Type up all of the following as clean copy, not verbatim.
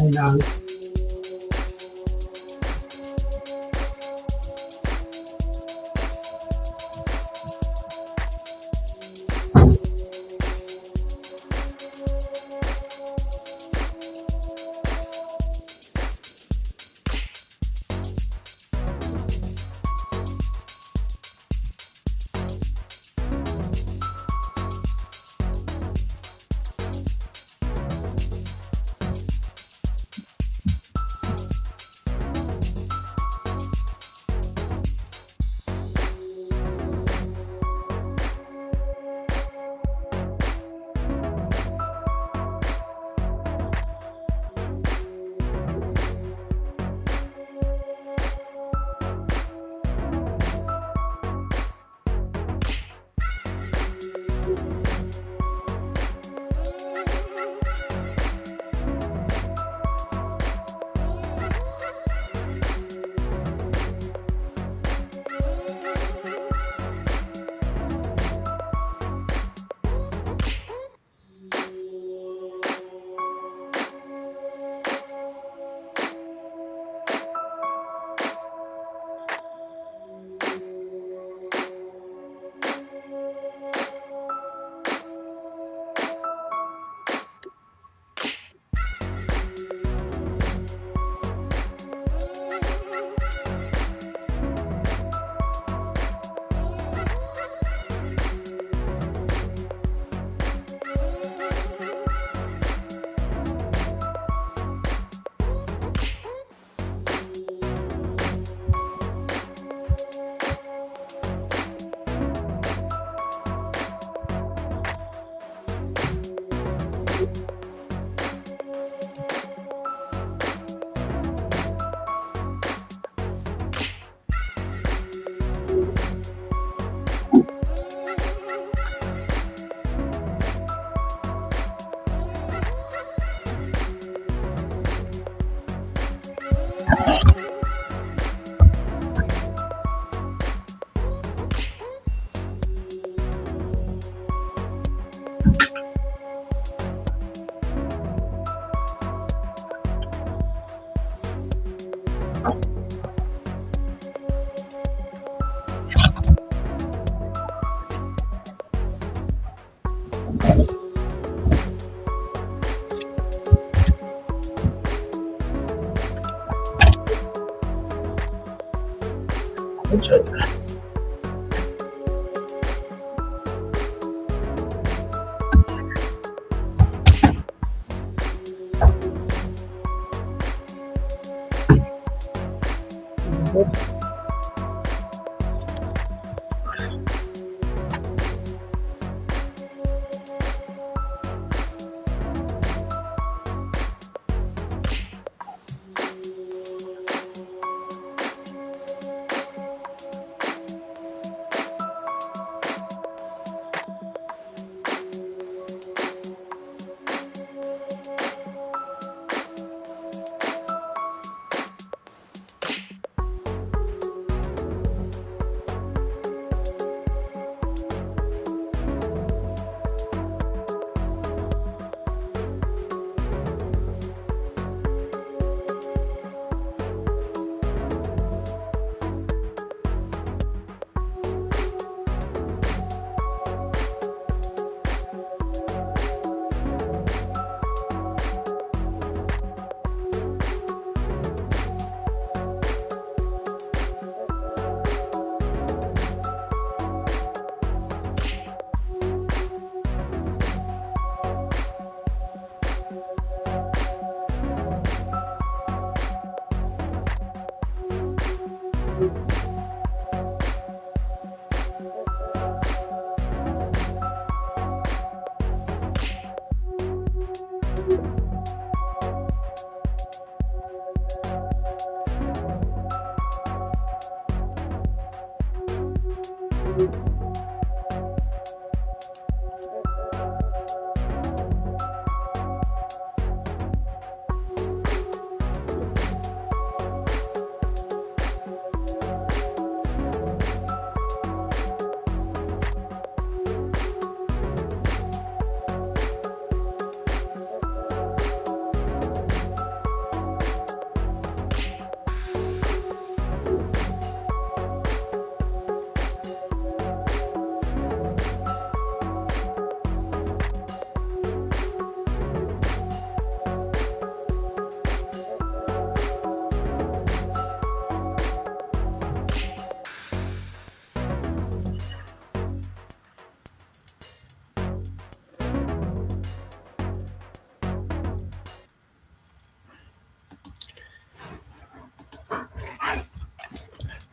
Who knows?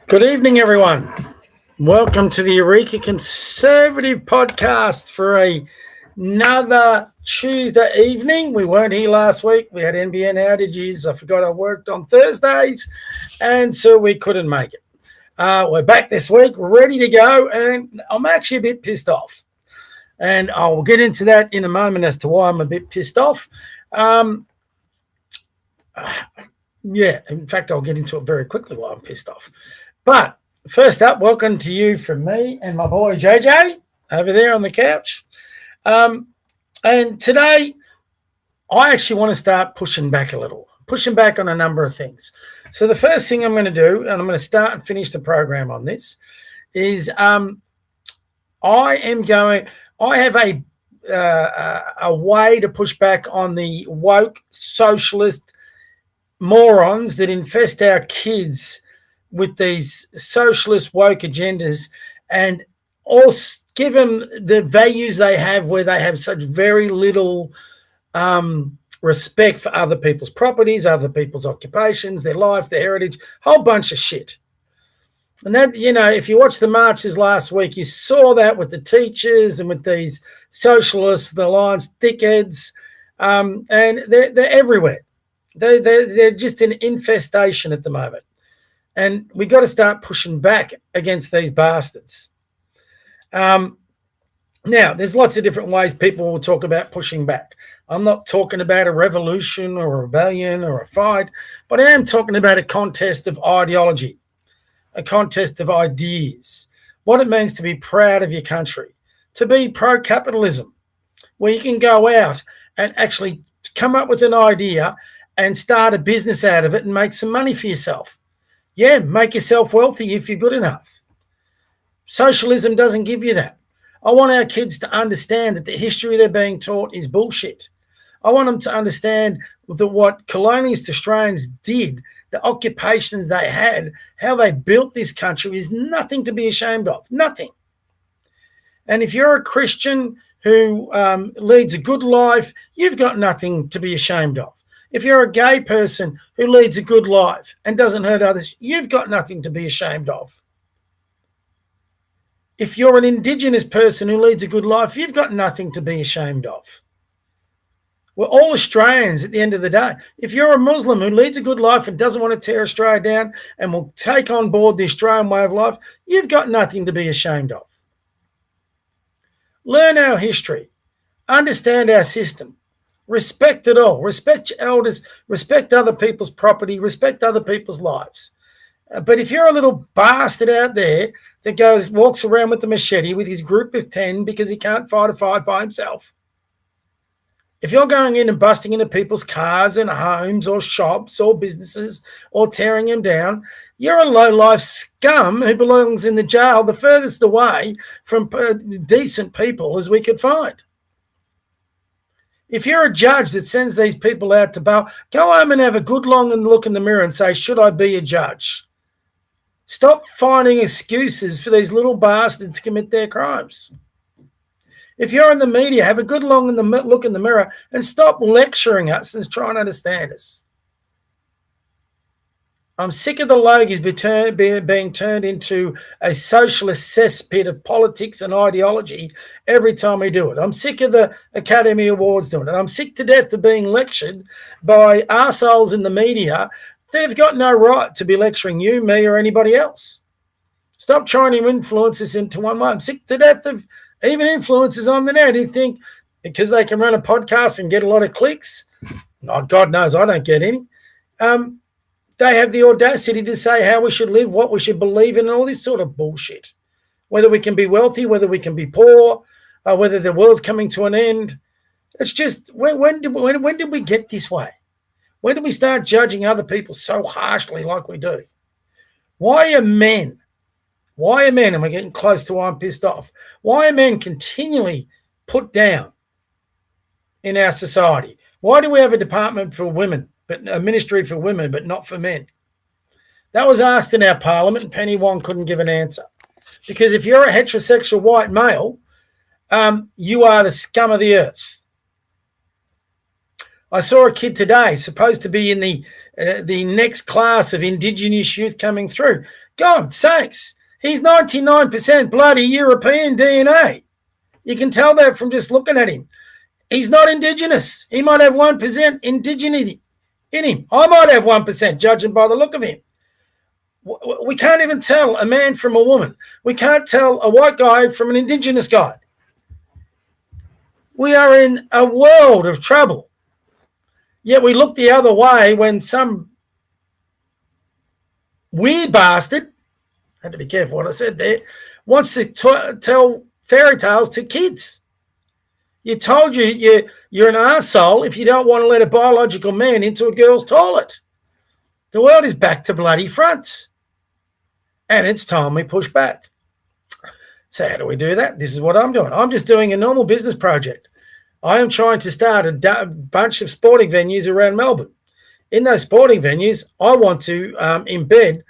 Good evening, everyone. Welcome to the Eureka Conservative Podcast for another Tuesday evening. We weren't here last week. We had NBN outages. I forgot I worked on Thursdays, and so we couldn't make it. We're back this week, ready to go, and I'm actually a bit pissed off. And I'll get into that in a moment as to why I'm a bit pissed off. In fact, I'll get into it very quickly why I'm pissed off. But first up, welcome to you from me and my boy JJ over there on the couch. And today, I actually want to start pushing back a little, pushing back on a number of things. So the first thing I'm going to do, and I'm going to start and finish the program on this, is I have a way to push back on the woke socialist morons that infest our kids with these socialist woke agendas, and also give them the values they have, where they have such very little respect for other people's properties, other people's occupations, their life, their heritage, whole bunch of shit. And that, if you watched the marches last week, you saw that with the teachers and with these socialists, the Alliance dickheads, and they're everywhere. They're just an infestation at the moment. And we got to start pushing back against these bastards. Now, there's lots of different ways people will talk about pushing back. I'm not talking about a revolution or a rebellion or a fight, but I am talking about a contest of ideology, a contest of ideas, what it means to be proud of your country, to be pro-capitalism, where you can go out and actually come up with an idea and start a business out of it and make some money for yourself. Yeah, make yourself wealthy if you're good enough. Socialism doesn't give you that. I want our kids to understand that the history they're being taught is bullshit. I want them to understand that what colonialist Australians did, the occupations they had, how they built this country is nothing to be ashamed of, nothing. And if you're a Christian who leads a good life, you've got nothing to be ashamed of. If you're a gay person who leads a good life and doesn't hurt others, you've got nothing to be ashamed of. If you're an Indigenous person who leads a good life, you've got nothing to be ashamed of. We're all Australians at the end of the day. If you're a Muslim who leads a good life and doesn't want to tear Australia down and will take on board the Australian way of life, you've got nothing to be ashamed of. Learn our history. Understand our system. Respect it all. Respect your elders. Respect other people's property. Respect other people's lives. But if you're a little bastard out there that walks around with the machete with his group of 10 because he can't fight a fight by himself, if you're going in and busting into people's cars and homes or shops or businesses or tearing them down, you're a low-life scum who belongs in the jail the furthest away from decent people as we could find. If you're a judge that sends these people out to bail, go home and have a good long look in the mirror and say, should I be a judge? Stop finding excuses for these little bastards to commit their crimes. If you're in the media, have a good long look in the mirror and stop lecturing us and try and understand us. I'm sick of the Logies being turned into a socialist cesspit of politics and ideology every time we do it. I'm sick of the Academy Awards doing it. I'm sick to death of being lectured by arseholes in the media that have got no right to be lecturing you, me, or anybody else. Stop trying to influence us into one way. I'm sick to death of even influencers on the net who think because they can run a podcast and get a lot of clicks. Oh, God knows I don't get any. They have the audacity to say how we should live, what we should believe in, and all this sort of bullshit. Whether we can be wealthy, whether we can be poor, whether the world's coming to an end. It's just, when did we get this way? When did we start judging other people so harshly like we do? Why are men, and we're getting close to why I'm pissed off, why are men continually put down in our society? Why do we have a department for women? But a ministry for women, but not for men? That was asked in our parliament, and Penny Wong couldn't give an answer. Because if you're a heterosexual white male, you are the scum of the earth. I saw a kid today, supposed to be in the next class of Indigenous youth coming through. God sakes, he's 99% bloody European DNA. You can tell that from just looking at him. He's not Indigenous. He might have 1% indigeneity in him. I might have 1%, judging by the look of him. We can't even tell a man from a woman. We can't tell a white guy from an Indigenous guy. We are in a world of trouble. Yet we look the other way when some weird bastard, I had to be careful what I said there, wants to tell fairy tales to kids. You told you're an arsehole if you don't want to let a biological man into a girl's toilet. The world is back to bloody front. And it's time we push back. So how do we do that? This is what I'm doing. I'm just doing a normal business project. I am trying to start a bunch of sporting venues around Melbourne. In those sporting venues, I want to embed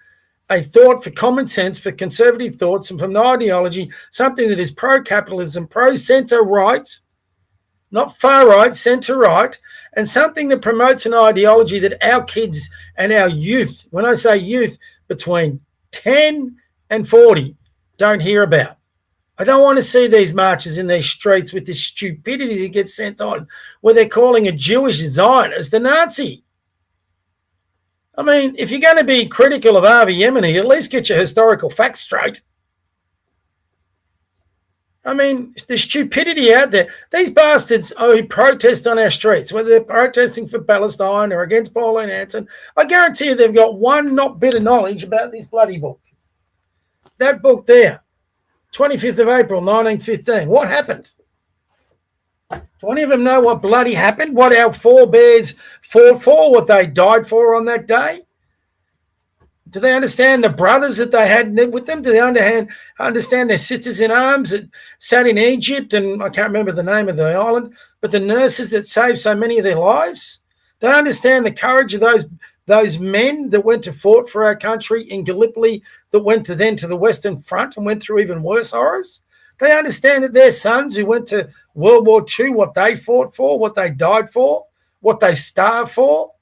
a thought for common sense, for conservative thoughts, and from an ideology, something that is pro-capitalism, pro-centre right, not far right, centre right, and something that promotes an ideology that our kids and our youth, when I say youth, between 10 and 40, don't hear about. I don't want to see these marches in these streets with this stupidity that gets sent on where they're calling a Jewish Zionist the Nazi. I mean, if you're going to be critical of Avi Yemeni, at least get your historical facts straight. I mean, the stupidity out there. These bastards who protest on our streets, whether they're protesting for Palestine or against Pauline Hanson, I guarantee you they've got one not bit of knowledge about this bloody book. That book there, 25th of April, 1915. What happened? Do any of them know what bloody happened? What our forebears fought for? What they died for on that day? Do they understand the brothers that they had with them? Do they understand their sisters in arms that sat in Egypt? And I can't remember the name of the island, but the nurses that saved so many of their lives? Do they understand the courage of those men that went to fought for our country in Gallipoli, that went to the Western Front and went through even worse horrors? They understand that their sons who went to World War II, what they fought for, what they died for, what they starved for.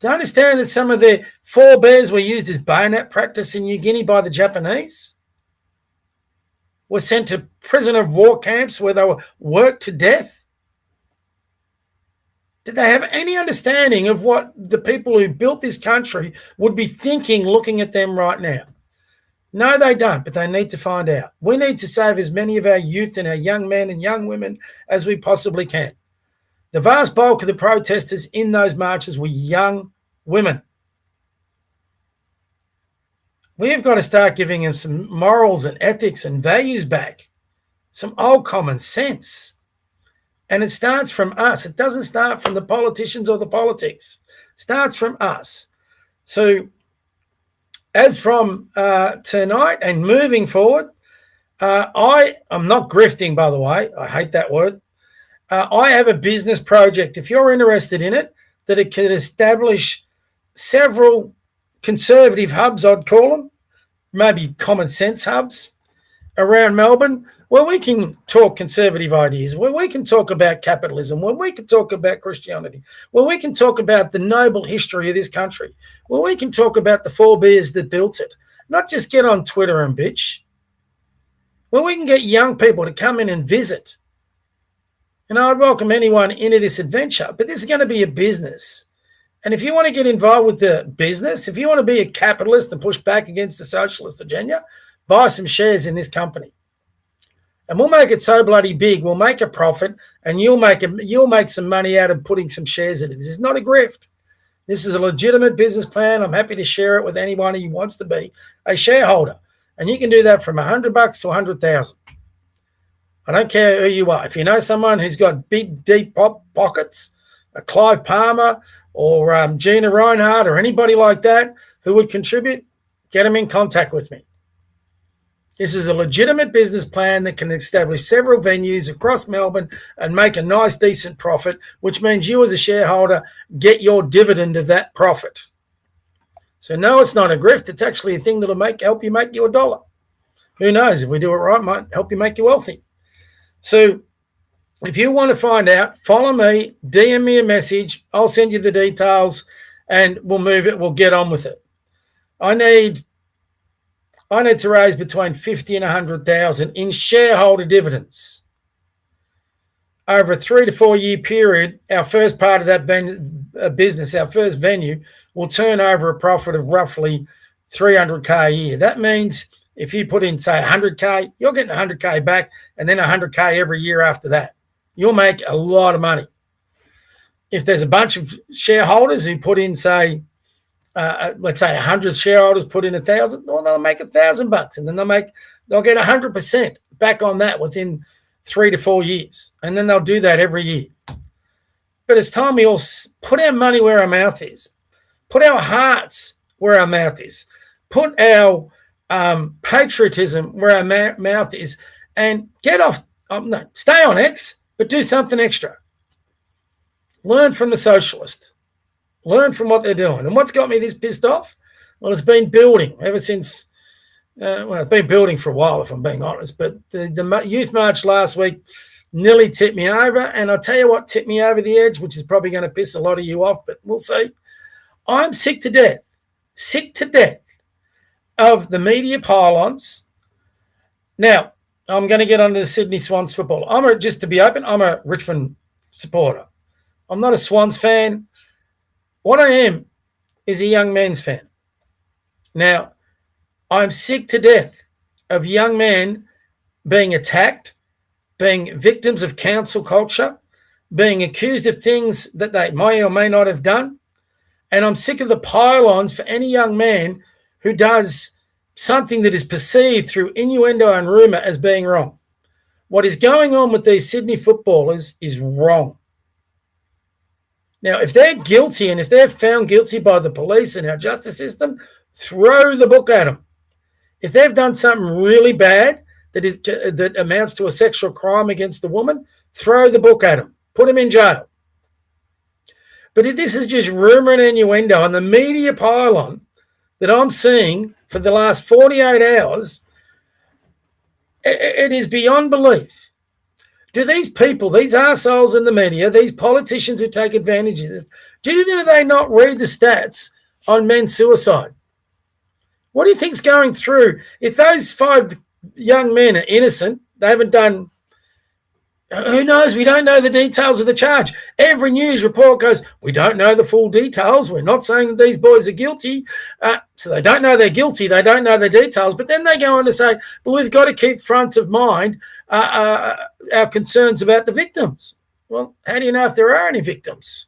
They understand that some of their forebears were used as bayonet practice in New Guinea by the Japanese, were sent to prisoner of war camps where they were worked to death. Did they have any understanding of what the people who built this country would be thinking looking at them right now? No, they don't, but they need to find out. We need to save as many of our youth and our young men and young women as we possibly can. The vast bulk of the protesters in those marches were young women. We have got to start giving them some morals and ethics and values back, some old common sense. And it starts from us. It doesn't start from the politicians or the politics. It starts from us. So as from tonight and moving forward, I'm not grifting, by the way. I hate that word. I have a business project, if you're interested in it, that it could establish several conservative hubs, I'd call them, maybe common sense hubs around Melbourne, where we can talk conservative ideas, where we can talk about capitalism, where we can talk about Christianity, where we can talk about the noble history of this country, where we can talk about the forebears that built it, not just get on Twitter and bitch, where we can get young people to come in and visit. And I'd welcome anyone into this adventure, but this is going to be a business. And if you want to get involved with the business, if you want to be a capitalist and push back against the socialist agenda, buy some shares in this company. And we'll make it so bloody big, we'll make a profit, and you'll make some money out of putting some shares in it. This is not a grift. This is a legitimate business plan. I'm happy to share it with anyone who wants to be a shareholder. And you can do that from $100 to $100,000. I don't care who you are. If you know someone who's got big, deep pockets, a Clive Palmer or Gina Reinhardt or anybody like that who would contribute, get them in contact with me. This is a legitimate business plan that can establish several venues across Melbourne and make a nice, decent profit, which means you as a shareholder get your dividend of that profit. So no, it's not a grift. It's actually a thing that'll help you make you $1. Who knows? If we do it right, it might help you make you wealthy. So if you want to find out, follow me, DM me a message. I'll send you the details and we'll move it. We'll get on with it. I need I need to raise between 50 and 100,000 in shareholder dividends. Over a 3 to 4 year period, our first part of that business, our first venue, will turn over a profit of roughly 300K a year. That means if you put in, say, 100K, you're getting 100K back and then 100K every year after that. You'll make a lot of money. If there's a bunch of shareholders who put in, say, let's say 100 shareholders put in 1,000, well, they'll make $1,000 and then they'll get 100% back on that within 3 to 4 years. And then they'll do that every year. But it's time we all put our money where our mouth is. Put our hearts where our mouth is. Put our patriotism where our mouth is and get off, stay on X, but do something extra. Learn from the socialists. Learn from what they're doing. And what's got me this pissed off? Well, it's been building ever since, it's been building for a while, if I'm being honest. But the youth march last week nearly tipped me over. And I'll tell you what tipped me over the edge, which is probably going to piss a lot of you off, but we'll see. I'm sick to death of the media pylons. Now, I'm going to get onto the Sydney Swans football. Just to be open, I'm a Richmond supporter. I'm not a Swans fan. What I am is a young men's fan. Now, I'm sick to death of young men being attacked, being victims of council culture, being accused of things that they may or may not have done. And I'm sick of the pylons for any young man who does something that is perceived through innuendo and rumour as being wrong. What is going on with these Sydney footballers is wrong. Now, if they're guilty and if they're found guilty by the police and our justice system, throw the book at them. If they've done something really bad that amounts to a sexual crime against a woman, throw the book at them. Put them in jail. But if this is just rumour and innuendo and the media pylon that I'm seeing for the last 48 hours, it is beyond belief. Do these people, these arseholes in the media, these politicians who take advantage of this, do they not read the stats on men's suicide? What do you think's going through? If those 5 young men are innocent, they haven't done, who knows? We don't know the details of the charge. Every news report goes, we don't know the full details. We're not saying that these boys are guilty. So they don't know they're guilty. They don't know the details. But then they go on to say, but we've got to keep front of mind our concerns about the victims. Well, how do you know if there are any victims?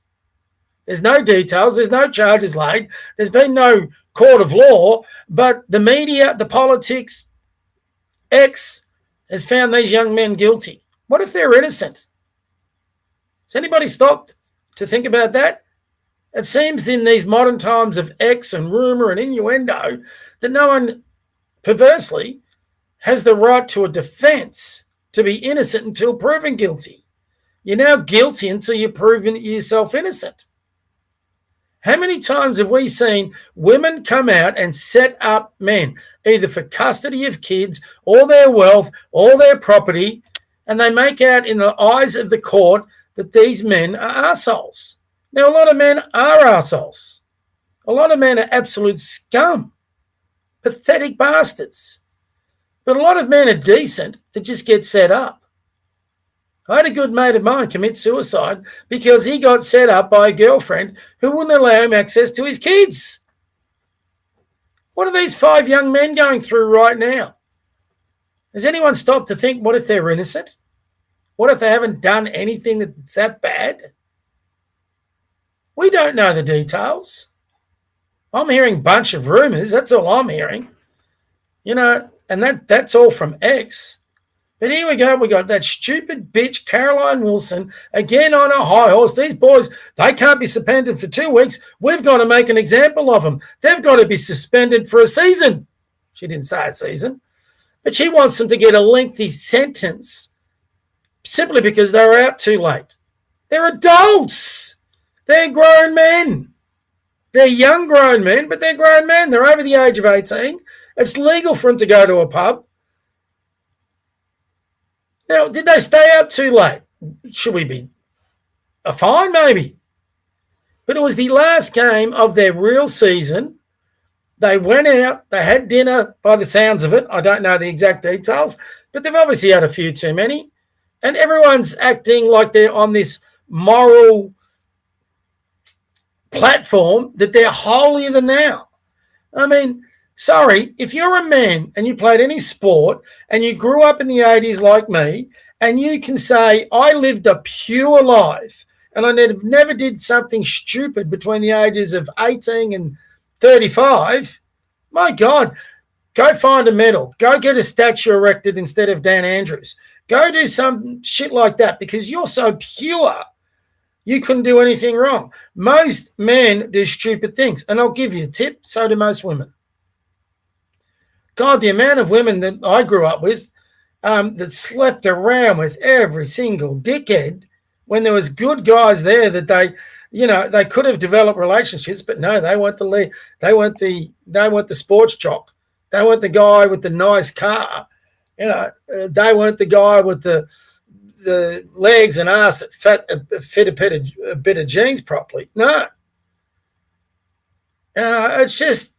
There's no details. There's no charges laid. There's been no court of law. But the media, the politics, X has found these young men guilty. What if they're innocent? Has anybody stopped to think about that? It seems in these modern times of X and rumour and innuendo that no one perversely has the right to a defence to be innocent until proven guilty. You're now guilty until you've proven yourself innocent. How many times have we seen women come out and set up men, either for custody of kids or their wealth or their property, and they make out in the eyes of the court that these men are arseholes? Now, a lot of men are arseholes. A lot of men are absolute scum, pathetic bastards. But a lot of men are decent that just get set up. I had a good mate of mine commit suicide because he got set up by a girlfriend who wouldn't allow him access to his kids. What are these 5 young men going through right now? Has anyone stopped to think, what if they're innocent? What if they haven't done anything that's that bad? We don't know the details. I'm hearing a bunch of rumours. That's all I'm hearing. And that's all from X. But here we go. We got that stupid bitch, Caroline Wilson, again on a high horse. These boys, they can't be suspended for 2 weeks. We've got to make an example of them. They've got to be suspended for a season. She didn't say a season. But she wants them to get a lengthy sentence simply because they were out too late. They're adults. They're grown men. They're young grown men, but they're grown men. They're over the age of 18. It's legal for them to go to a pub. Now, did they stay out too late? Should we be a fine? Maybe. But it was the last game of their real season. They went out, they had dinner by the sounds of it. I don't know the exact details, but they've obviously had a few too many. And everyone's acting like they're on this moral platform that they're holier than thou. I mean, sorry, if you're a man and you played any sport and you grew up in the 80s like me, and you can say, I lived a pure life and I never did something stupid between the ages of 18 and 35, my God, go find a medal. Go get a statue erected instead of Dan Andrews. Go do some shit like that because you're so pure. You couldn't do anything wrong. Most men do stupid things. And I'll give you a tip, so do most women. God, the amount of women that I grew up with that slept around with every single dickhead when there was good guys there that they could have developed relationships, but no, they weren't the lead. They weren't the sports jock. They weren't the guy with the nice car. They weren't the guy with the legs and ass that fit a bit of jeans properly. No. It's just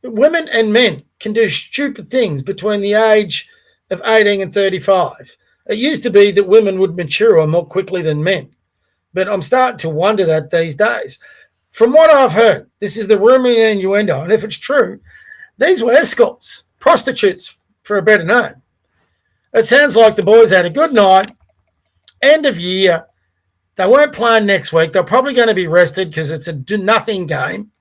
women and men can do stupid things between the age of 18 and 35. It used to be that women would mature more quickly than men, but I'm starting to wonder that these days. From what I've heard, this is the rumor and innuendo, and if it's true, these were escorts, prostitutes for a better name. It sounds like the boys had a good night, end of year. They weren't playing next week. They're probably going to be rested because it's a do-nothing game,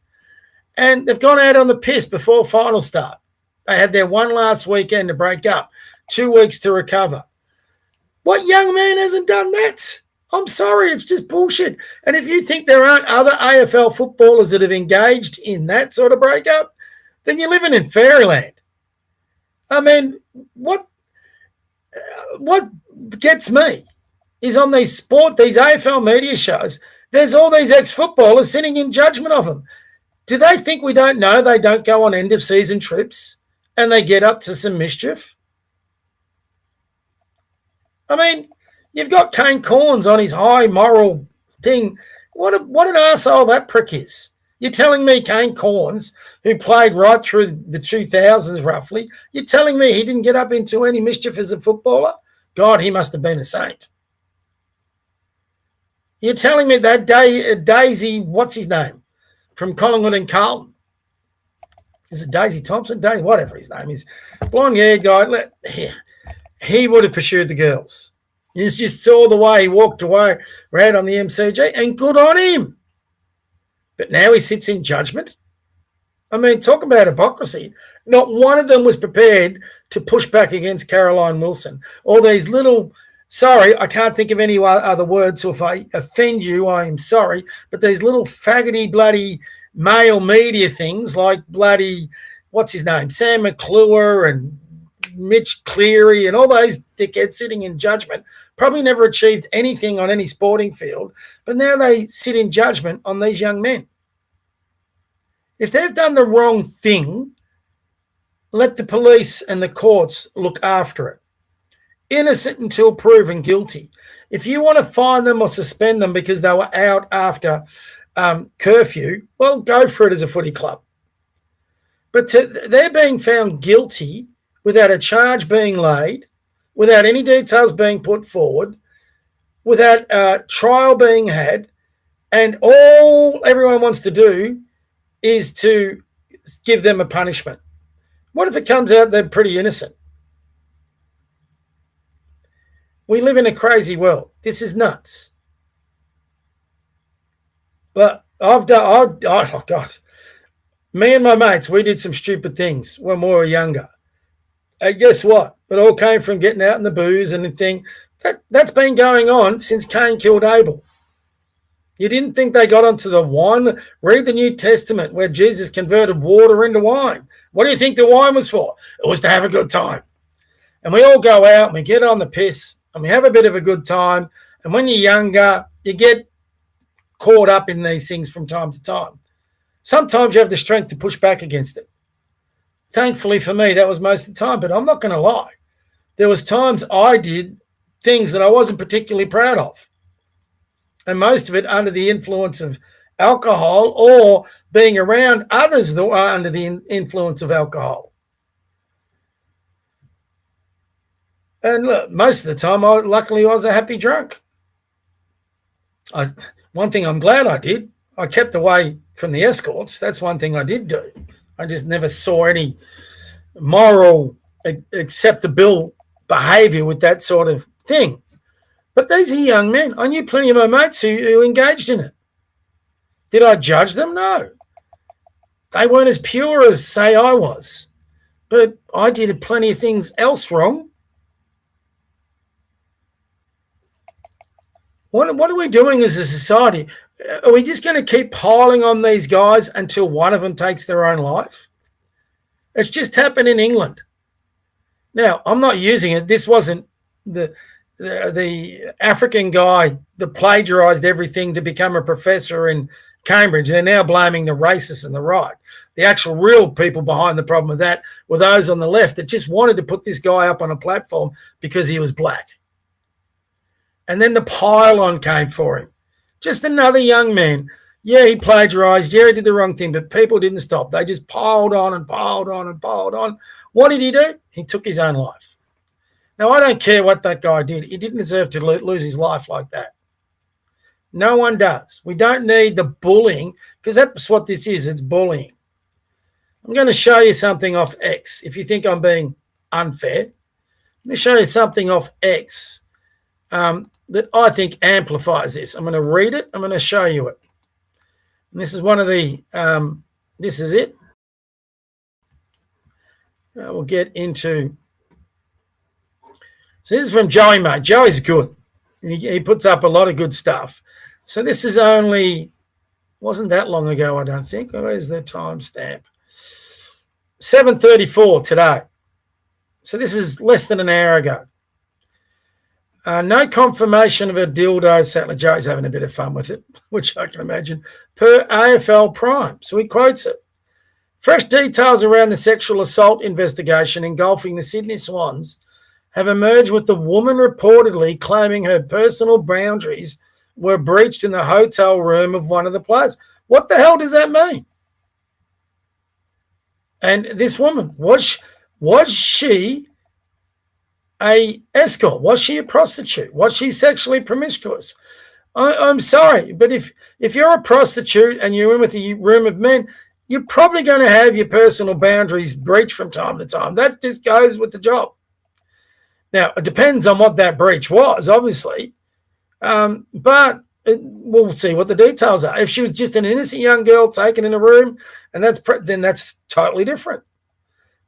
and they've gone out on the piss before final start. They had their one last weekend to break up, 2 weeks to recover. What young man hasn't done that? I'm sorry, it's just bullshit. And if you think there aren't other AFL footballers that have engaged in that sort of breakup, then you're living in fairyland. I mean, what gets me is on these AFL media shows, there's all these ex-footballers sitting in judgment of them. Do they think we don't know they don't go on end-of-season trips and they get up to some mischief? I mean, you've got Kane Corns on his high moral thing. What an arsehole that prick is. You're telling me Kane Corns, who played right through the 2000s roughly, you're telling me he didn't get up into any mischief as a footballer? God, he must have been a saint. You're telling me that Daisy, what's his name, from Collingwood and Carlton? Is it Daisy Thompson? Whatever his name is. Blonde-haired guy. He would have pursued the girls. You just saw the way he walked away right on the MCG, and good on him. But now he sits in judgment. I mean, talk about hypocrisy. Not one of them was prepared to push back against Caroline Wilson. All these little, sorry, I can't think of any other words, so if I offend you, I am sorry, but these little faggoty bloody male media things like bloody, what's his name, Sam McClure and Mitch Cleary and all those dickheads sitting in judgment probably never achieved anything on any sporting field, but now they sit in judgment on these young men. If they've done the wrong thing, let the police and the courts look after it. Innocent until proven guilty. If you want to fine them or suspend them because they were out after curfew, well, go for it as a footy club. But they're being found guilty without a charge being laid, without any details being put forward, without a trial being had, and all everyone wants to do is to give them a punishment. What if it comes out they're pretty innocent? We live in a crazy world. This is nuts. But oh God, me and my mates, we did some stupid things when we were younger. And guess what? It all came from getting out in the booze and the thing. That's been going on since Cain killed Abel. You didn't think they got onto the wine? Read the New Testament where Jesus converted water into wine. What do you think the wine was for? It was to have a good time. And we all go out and we get on the piss and we have a bit of a good time. And when you're younger, you get caught up in these things from time to time. Sometimes you have the strength to push back against it. Thankfully for me, that was most of the time, but I'm not going to lie. There was times I did things that I wasn't particularly proud of. And most of it under the influence of alcohol or being around others that are under the influence of alcohol. And look, most of the time, luckily, I was a happy drunk. One thing I'm glad I did, I kept away from the escorts. That's one thing I did do. I just never saw any moral acceptable behaviour with that sort of thing. But these are young men. I knew plenty of my mates who engaged in it. Did I judge them? No. They weren't as pure as, say, I was. But I did plenty of things else wrong. What are we doing as a society? Are we just going to keep piling on these guys until one of them takes their own life? It's just happened in England. Now, I'm not using it. This wasn't the African guy that plagiarized everything to become a professor in Cambridge. They're now blaming the racists and the right. The actual real people behind the problem with that were those on the left that just wanted to put this guy up on a platform because he was black. And then the pile-on came for him. Just another young man. Yeah, he plagiarized. Yeah, he did the wrong thing, but people didn't stop. They just piled on and piled on and piled on. What did he do? He took his own life. Now, I don't care what that guy did. He didn't deserve to lose his life like that. No one does. We don't need the bullying, because that's what this is. It's bullying. I'm going to show you something off X. If you think I'm being unfair, let me show you something off X that I think amplifies this. I'm going to read it. I'm going to show you it. And this is one of the, this is it. We'll get into, so this is from Joey, mate. Joey's good. He puts up a lot of good stuff. So this is only, wasn't that long ago, I don't think. Where's the timestamp? 7:34 today. So this is less than an hour ago. No confirmation of a dildo. Sattler Joe's having a bit of fun with it, which I can imagine, per AFL Prime. So he quotes it. Fresh details around the sexual assault investigation engulfing the Sydney Swans have emerged, with the woman reportedly claiming her personal boundaries were breached in the hotel room of one of the players. What the hell does that mean? And this woman, was she a escort? Was she a prostitute? Was she sexually promiscuous? I'm sorry, but if you're a prostitute and you're in with a room of men, you're probably going to have your personal boundaries breached from time to time. That just goes with the job. Now, it depends on what that breach was, obviously, but we'll see what the details are. If she was just an innocent young girl taken in a room, and then that's totally different.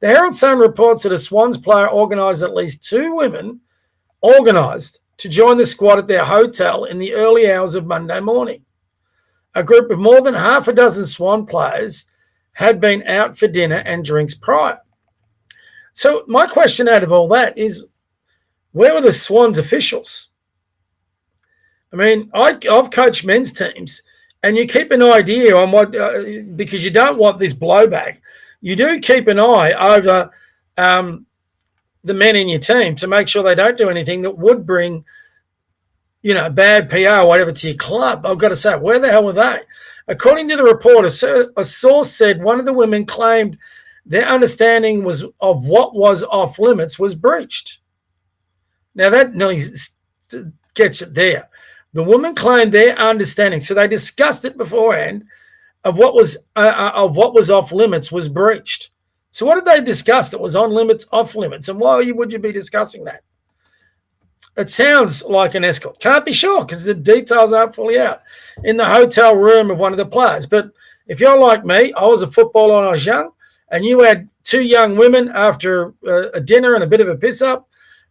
The Herald Sun reports that a Swans player organised at least two women to join the squad at their hotel in the early hours of Monday morning. A group of more than half a dozen Swan players had been out for dinner and drinks prior. So my question out of all that is, where were the Swans officials? I mean, I've coached men's teams, and you keep an idea on what, because you don't want this blowback. You do keep an eye over the men in your team to make sure they don't do anything that would bring, bad PR or whatever to your club. I've got to say, where the hell were they? According to the report, a source said one of the women claimed their understanding of what was off limits was breached. Now that nearly gets it there. The woman claimed their understanding, so they discussed it beforehand, of what was off limits was breached. So what did they discuss that was on limits, off limits, and why would you be discussing that? It sounds like an escort. Can't be sure because the details aren't fully out. In the hotel room of one of the players. But if you're like me, I was a footballer when I was young, and you had two young women after a dinner and a bit of a piss-up,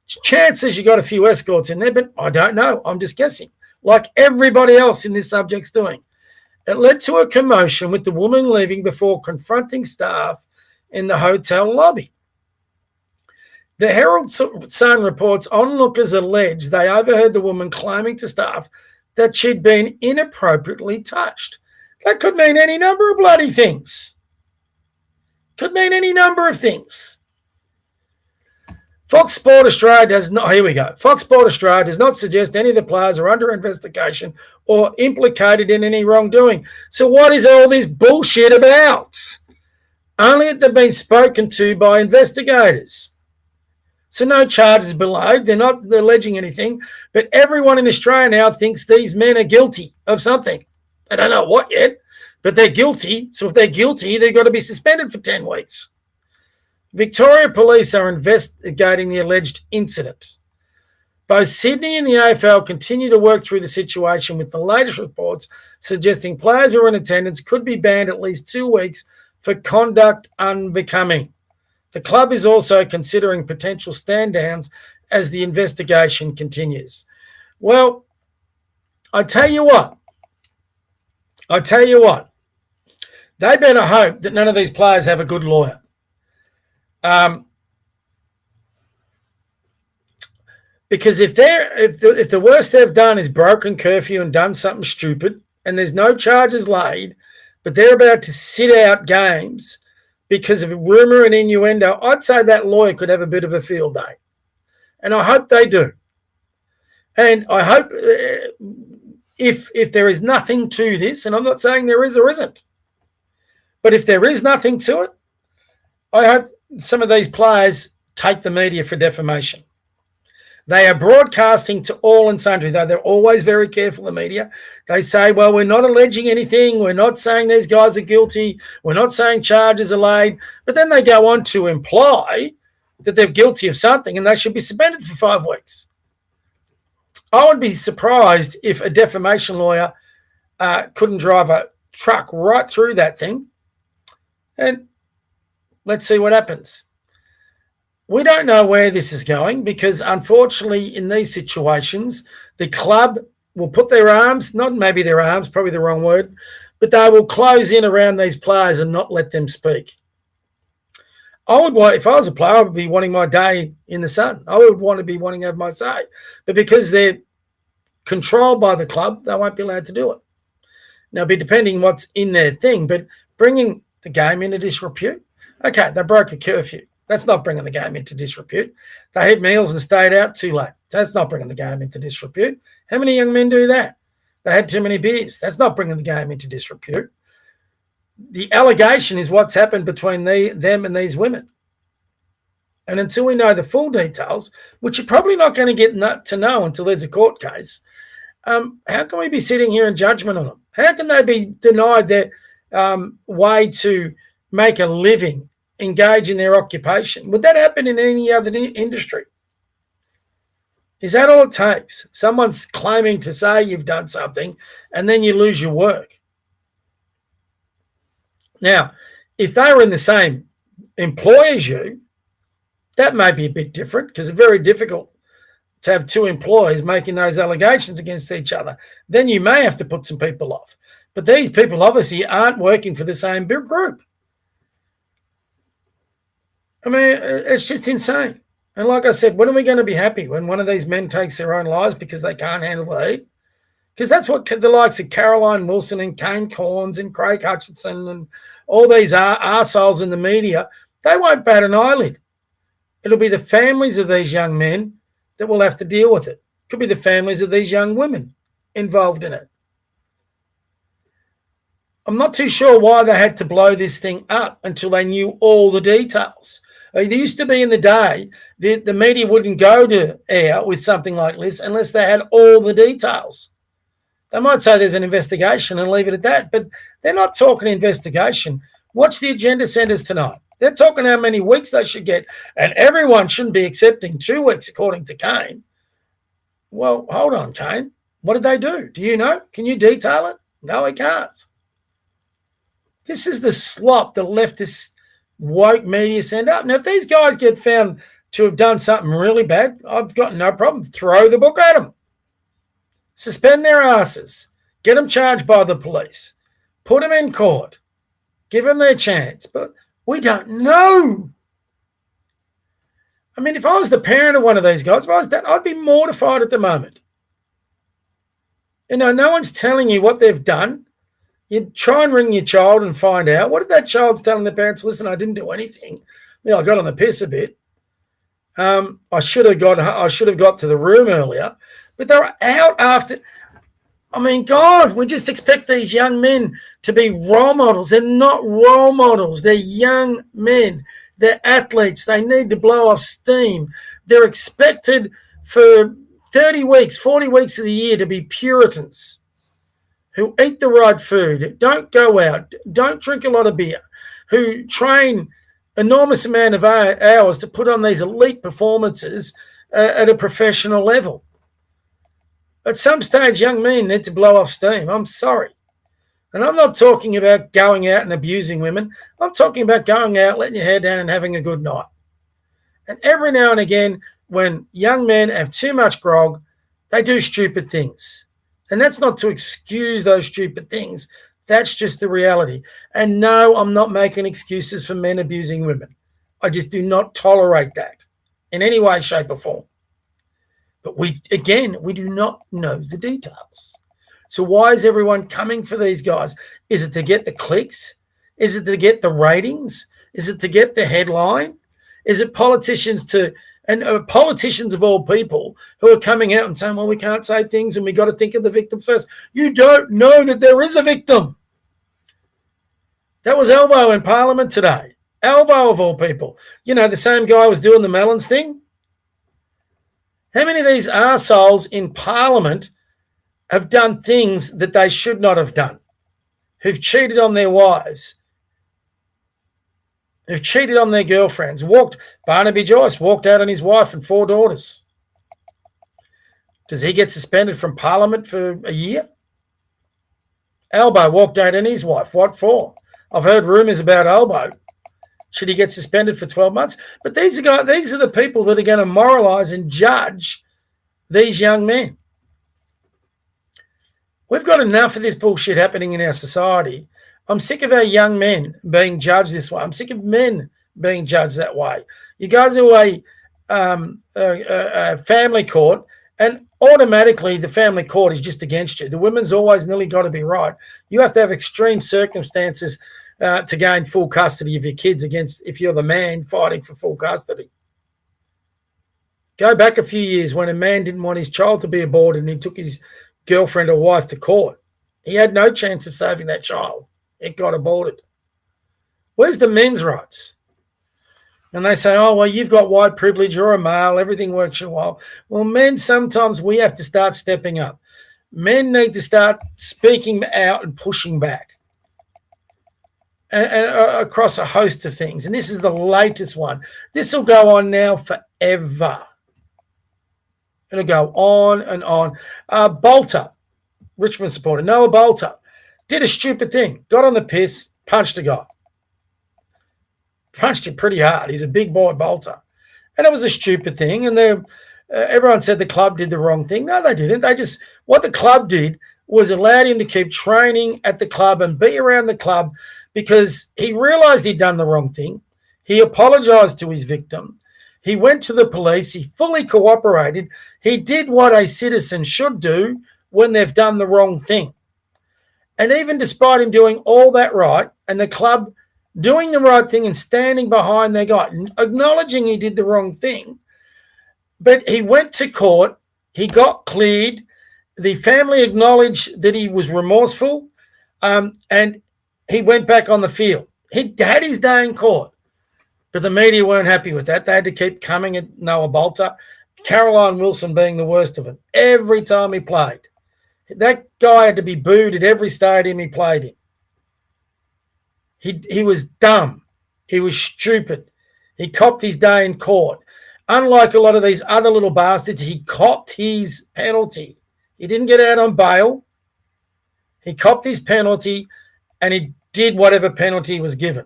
chances you got a few escorts in there, but I don't know. I'm just guessing, like everybody else in this subject's doing. It led to a commotion with the woman leaving before confronting staff in the hotel lobby. The Herald Sun reports onlookers allege they overheard the woman claiming to staff that she'd been inappropriately touched. That could mean any number of bloody things. Could mean any number of things. Fox Sport Australia does not. Here we go. Fox Sport Australia does not suggest any of the players are under investigation or implicated in any wrongdoing. So what is all this bullshit about? Only that they've been spoken to by investigators. So no charges below. They're not alleging anything. But everyone in Australia now thinks these men are guilty of something. They don't know what yet, but they're guilty. So if they're guilty, they've got to be suspended for 10 weeks. Victoria Police are investigating the alleged incident. Both Sydney and the AFL continue to work through the situation, with the latest reports suggesting players who are in attendance could be banned at least 2 weeks for conduct unbecoming. The club is also considering potential stand-downs as the investigation continues. Well, I tell you what. They better hope that none of these players have a good lawyer. Because if the worst they've done is broken curfew and done something stupid, and there's no charges laid, but they're about to sit out games because of rumour and innuendo, I'd say that lawyer could have a bit of a field day. And I hope they do. And I hope if there is nothing to this, and I'm not saying there is or isn't, but if there is nothing to it, I hope some of these players take the media for defamation. They are broadcasting to all and sundry, though they're always very careful, the media. They say, well, we're not alleging anything. We're not saying these guys are guilty. We're not saying charges are laid. But then they go on to imply that they're guilty of something and they should be suspended for 5 weeks. I would be surprised if a defamation lawyer couldn't drive a truck right through that thing. And let's see what happens. We don't know where this is going because, unfortunately, in these situations, the club will put their arms, not maybe their arms, probably the wrong word, but they will close in around these players and not let them speak. If I was a player, I would be wanting my day in the sun. I would want to be wanting to have my say. But because they're controlled by the club, they won't be allowed to do it. Now, it'll be depending what's in their thing, but bringing the game into disrepute, okay, they broke a curfew. That's not bringing the game into disrepute. They had meals and stayed out too late. That's not bringing the game into disrepute. How many young men do that? They had too many beers. That's not bringing the game into disrepute. The allegation is what's happened between them and these women. And until we know the full details, which you're probably not going to get to know until there's a court case, how can we be sitting here in judgment on them? How can they be denied their way to make a living, engage in their occupation? Would that happen in any other industry? Is that all it takes? Someone's claiming to say you've done something and then you lose your work. Now, if they were in the same employ as you, that may be a bit different because it's very difficult to have two employees making those allegations against each other. Then you may have to put some people off. But these people obviously aren't working for the same group. I mean, it's just insane. And like I said, when are we going to be happy? When one of these men takes their own lives because they can't handle the heat? Because that's what the likes of Caroline Wilson and Kane Corns and Craig Hutchinson and all these arseholes in the media, they won't bat an eyelid. It'll be the families of these young men that will have to deal with it. Could be the families of these young women involved in it. I'm not too sure why they had to blow this thing up until they knew all the details. It used to be in the day that the media wouldn't go to air with something like this unless they had all the details. They might say there's an investigation and leave it at that, but they're not talking investigation. Watch the agenda centres tonight. They're talking how many weeks they should get, and everyone shouldn't be accepting 2 weeks, according to Kane. Well, hold on, Kane. What did they do? Do you know? Can you detail it? No, he can't. This is the slop the leftist woke media send up. Now, if these guys get found to have done something really bad, I've got no problem. Throw the book at them. Suspend their asses. Get them charged by the police. Put them in court. Give them their chance. But we don't know. I mean, if I was the parent of one of these guys, if I was that, I'd be mortified at the moment. You know, no one's telling you what they've done. You try and ring your child and find out. What if that child's telling the parents, listen, I didn't do anything. I got on the piss a bit. I should have got to the room earlier, but they're out after. I mean, God, we just expect these young men to be role models. They're not role models. They're young men. They're athletes. They need to blow off steam. They're expected for 30 weeks, 40 weeks of the year to be Puritans who eat the right food, don't go out, don't drink a lot of beer, who train enormous amount of hours to put on these elite performances at a professional level. At some stage, young men need to blow off steam. I'm sorry. And I'm not talking about going out and abusing women. I'm talking about going out, letting your hair down and having a good night. And every now and again, when young men have too much grog, they do stupid things. And that's not to excuse those stupid things. That's just the reality. And no, I'm not making excuses for men abusing women. I just do not tolerate that in any way, shape, or form. But we do not know the details. So why is everyone coming for these guys? Is it to get the clicks? Is it to get the ratings? Is it to get the headline? Is it politicians politicians of all people who are coming out and saying, well, we can't say things and we got to think of the victim first? You don't know that there is a victim. That was Elbow in Parliament today. Elbow of all people. You know, the same guy was doing the Melons thing. How many of these arseholes in Parliament have done things that they should not have done? Who've cheated on their wives, who've cheated on their girlfriends, Barnaby Joyce walked out on his wife and 4 daughters. Does he get suspended from Parliament for a year? Elbow walked out on his wife. What for? I've heard rumours about Elbow. Should he get suspended for 12 months? But these are the people that are going to moralise and judge these young men. We've got enough of this bullshit happening in our society. I'm sick of our young men being judged this way. I'm sick of men being judged that way. You go to a family court and automatically the family court is just against you. The women's always nearly got to be right. You have to have extreme circumstances to gain full custody of your kids if you're the man fighting for full custody. Go back a few years when a man didn't want his child to be aborted and he took his girlfriend or wife to court. He had no chance of saving that child. It got aborted. Where's the men's rights? And they say, oh, well, you've got white privilege, you're a male, everything works your while. Well, men, sometimes we have to start stepping up. Men need to start speaking out and pushing back and across a host of things. And this is the latest one. This will go on now forever. It'll go on and on. Bolter, Richmond supporter, Noah Bolter, did a stupid thing, got on the piss, punched a guy. Punched him pretty hard. He's a big boy, Bolter. And it was a stupid thing. And everyone said the club did the wrong thing. No, they didn't. What the club did was allowed him to keep training at the club and be around the club because he realised he'd done the wrong thing. He apologised to his victim. He went to the police. He fully cooperated. He did what a citizen should do when they've done the wrong thing. And even despite him doing all that right and the club doing the right thing and standing behind their guy, acknowledging he did the wrong thing, but he went to court, he got cleared, the family acknowledged that he was remorseful, and he went back on the field. He had his day in court, but the media weren't happy with that. They had to keep coming at Noah Bolter, Caroline Wilson being the worst of it. Every time he played, that guy had to be booed at every stadium he played in. He was dumb. He was stupid. He copped his day in court. Unlike a lot of these other little bastards, he copped his penalty. He didn't get out on bail. He copped his penalty and he did whatever penalty he was given.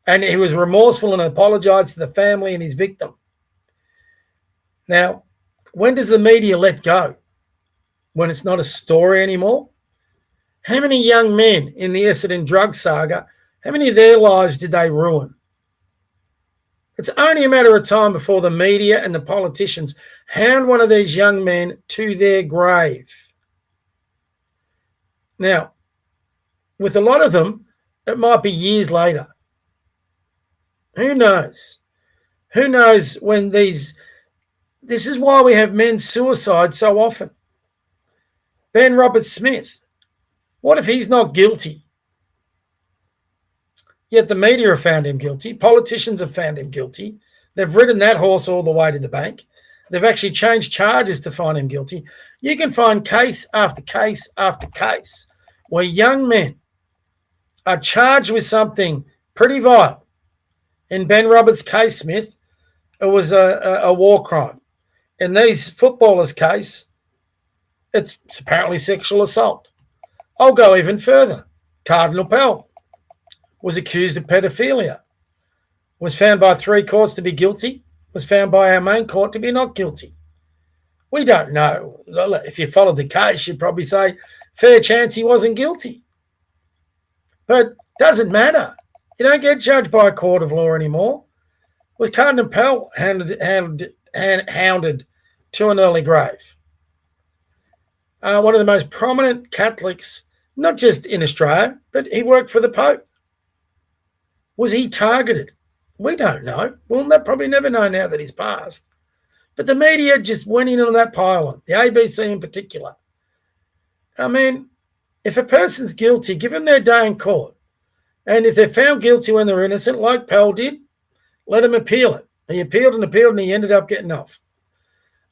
And he was remorseful and apologized to the family and his victim. Now, when does the media let go? When it's not a story anymore? How many young men in the Essendon drug saga, how many of their lives did they ruin? It's only a matter of time before the media and the politicians hound one of these young men to their grave. Now, with a lot of them, it might be years later. Who knows? Who knows when this is why we have men suicide so often. Ben Roberts-Smith, what if he's not guilty? Yet the media have found him guilty. Politicians have found him guilty. They've ridden that horse all the way to the bank. They've actually changed charges to find him guilty. You can find case after case after case where young men are charged with something pretty vile. In Ben Roberts' case, Smith, it was a war crime. In these footballers' case, it's apparently sexual assault. I'll go even further. Cardinal Pell was accused of pedophilia, was found by 3 courts to be guilty, was found by our main court to be not guilty. We don't know. If you followed the case, you'd probably say, fair chance he wasn't guilty. But it doesn't matter. You don't get judged by a court of law anymore. Was Cardinal Pell hounded to an early grave? One of the most prominent Catholics, not just in Australia, but he worked for the Pope. Was he targeted? We don't know. We'll probably never know now that he's passed. But the media just went in on that pile, the ABC in particular. I mean, if a person's guilty, give them their day in court. And if they're found guilty when they're innocent, like Pell did, let him appeal it. He appealed and he ended up getting off.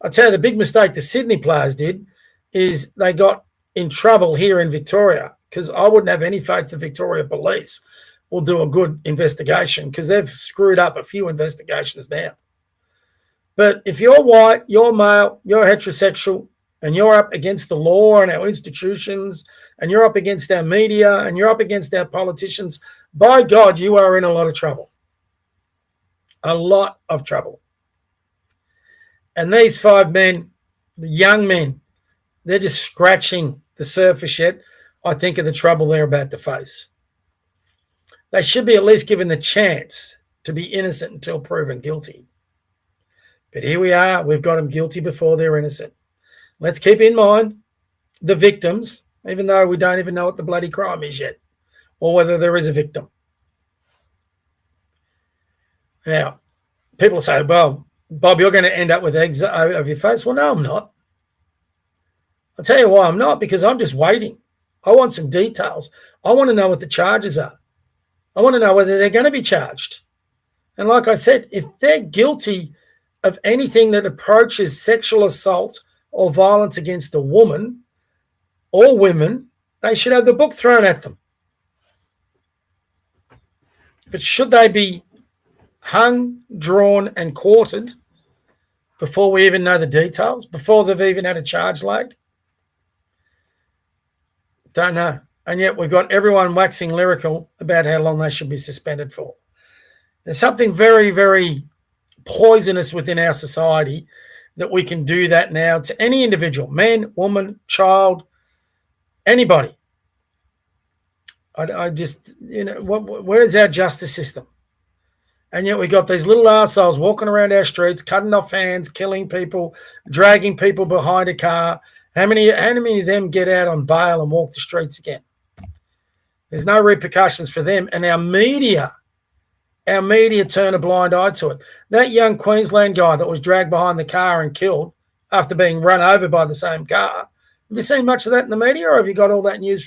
I'll tell you, the big mistake the Sydney players did is they got in trouble here in Victoria, because I wouldn't have any faith the Victoria Police will do a good investigation, because they've screwed up a few investigations now. But if you're white, you're male, you're heterosexual, and you're up against the law and our institutions, and you're up against our media, and you're up against our politicians, by God, you are in a lot of trouble. A lot of trouble. And these 5 men, the young men, they're just scratching the surface yet, I think, of the trouble they're about to face. They should be at least given the chance to be innocent until proven guilty. But here we are. We've got them guilty before they're innocent. Let's keep in mind the victims, even though we don't even know what the bloody crime is yet, or whether there is a victim. Now, people say, well, Bob, you're going to end up with eggs over your face. Well, no, I'm not. I'll tell you why I'm not, because I'm just waiting. I want some details. I want to know what the charges are. I want to know whether they're going to be charged. And like I said, if they're guilty of anything that approaches sexual assault or violence against a woman or women, they should have the book thrown at them. But should they be hung, drawn, and quartered before we even know the details, before they've even had a charge laid? Don't know. And yet we've got everyone waxing lyrical about how long they should be suspended for. There's something very, very poisonous within our society that we can do that now to any individual, man, woman, child, anybody. I just, where is our justice system? And yet we got these little arseholes walking around our streets, cutting off hands, killing people, dragging people behind a car. How many of them get out on bail and walk the streets again? There's no repercussions for them. And our media turn a blind eye to it. That young Queensland guy that was dragged behind the car and killed after being run over by the same car. Have you seen much of that in the media, or have you got all that news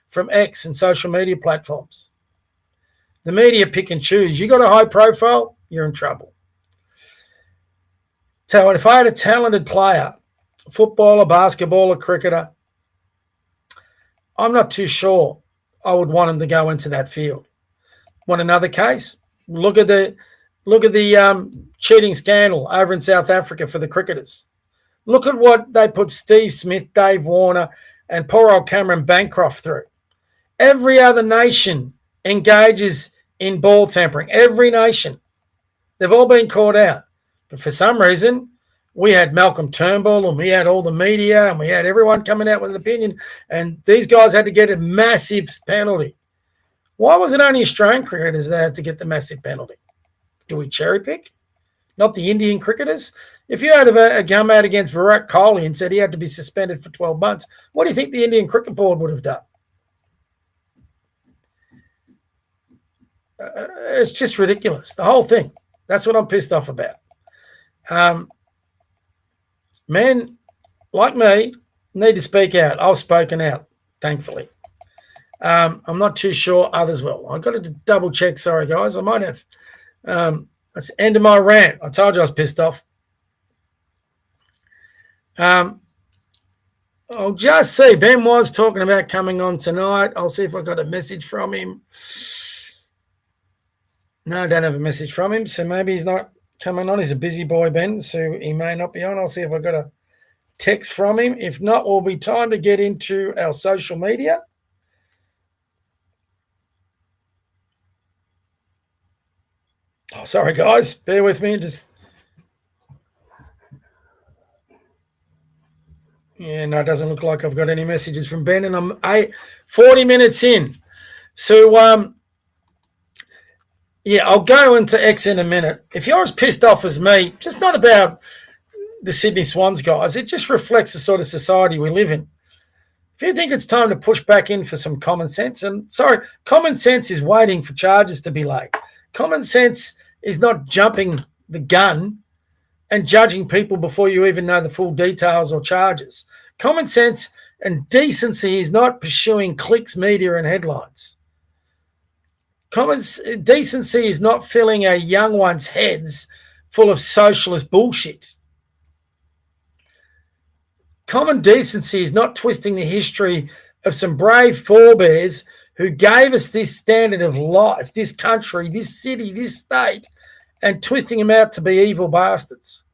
from X and social media platforms? The media pick and choose. You got a high profile, you're in trouble. Tell you what, if I had a talented player, footballer, basketballer, cricketer, I'm not too sure I would want him to go into that field. Want another case? Look at the cheating scandal over in South Africa for the cricketers. Look at what they put Steve Smith, Dave Warner, and poor old Cameron Bancroft through. Every other nation engages in ball tampering. Every nation. They've all been caught out. But for some reason, we had Malcolm Turnbull and we had all the media and we had everyone coming out with an opinion, and these guys had to get a massive penalty. Why was it only Australian cricketers that had to get the massive penalty? Do we cherry pick? Not the Indian cricketers? If you had come out against Virat Kohli and said he had to be suspended for 12 months, what do you think the Indian Cricket Board would have done? It's just ridiculous, the whole thing. That's what I'm pissed off about. Men like me need to speak out. I've spoken out, thankfully. I'm not too sure others will. I've got to double check. Sorry, guys. I might have. That's the end of my rant. I told you I was pissed off. I'll just see. Ben was talking about coming on tonight. I'll see if I got a message from him. No, I don't have a message from him, so maybe he's not coming on. He's a busy boy, Ben, so he may not be on. I'll see if I got a text from him. If not, will be time to get into our social media. Oh, sorry, guys. Bear with me. Yeah, no, it doesn't look like I've got any messages from Ben, and I'm 40 minutes in. So, yeah, I'll go into X in a minute. If you're as pissed off as me, just not about the Sydney Swans, guys, it just reflects the sort of society we live in. If you think it's time to push back in for some common sense, and sorry, common sense is waiting for charges to be laid. Common sense is not jumping the gun and judging people before you even know the full details or charges. Common sense and decency is not pursuing clicks, media, and headlines. Decency is not filling our young ones' heads full of socialist bullshit. Common decency is not twisting the history of some brave forebears who gave us this standard of life, this country, this city, this state, and twisting them out to be evil bastards.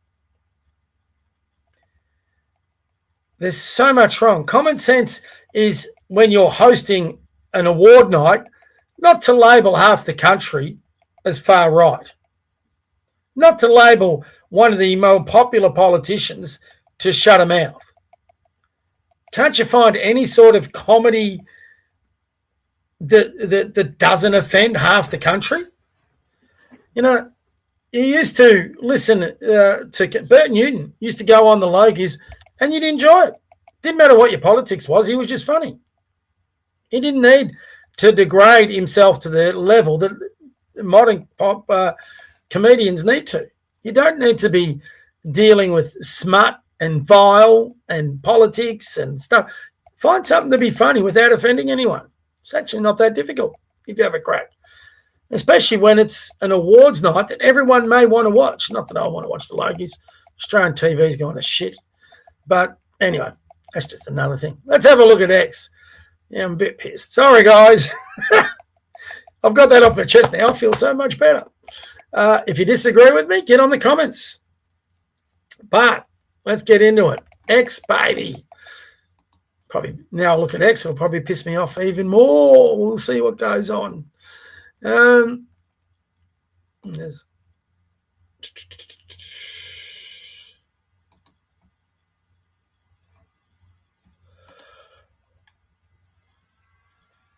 There's so much wrong. Common sense is when you're hosting an award night, not to label half the country as far right, not to label one of the more popular politicians to shut a mouth. Can't you find any sort of comedy that doesn't offend half the country? You know, you used to listen to Bert Newton, used to go on the Logies, and you'd enjoy it. Didn't matter what your politics was, he was just funny. He didn't need to degrade himself to the level that modern pop comedians need to. You don't need to be dealing with smut and vile and politics and stuff. Find something to be funny without offending anyone. It's actually not that difficult if you have a crack, especially when it's an awards night that everyone may want to watch. Not that I want to watch the Logies. Australian TV's going to shit. But anyway, that's just another thing. Let's have a look at X. Yeah, I'm a bit pissed. Sorry, guys. I've got that off my chest now. I feel so much better. If you disagree with me, get on the comments. But let's get into it. X, baby. Probably now I look at X, it'll probably piss me off even more. We'll see what goes on.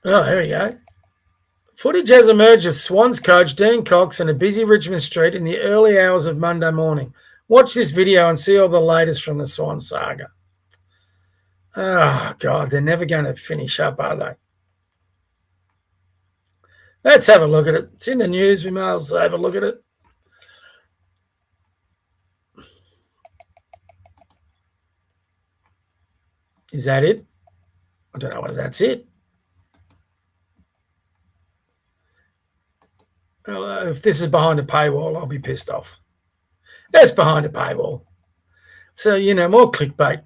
Oh, here we go. Footage has emerged of Swans coach Dean Cox in a busy Richmond street in the early hours of Monday morning. Watch this video and see all the latest from the Swan saga. Oh, God, they're never going to finish up, are they? Let's have a look at it. It's in the news. We may as well have a look at it. Is that it? I don't know whether that's it. Well, if this is behind a paywall, I'll be pissed off. That's behind a paywall. So, you know, more clickbait.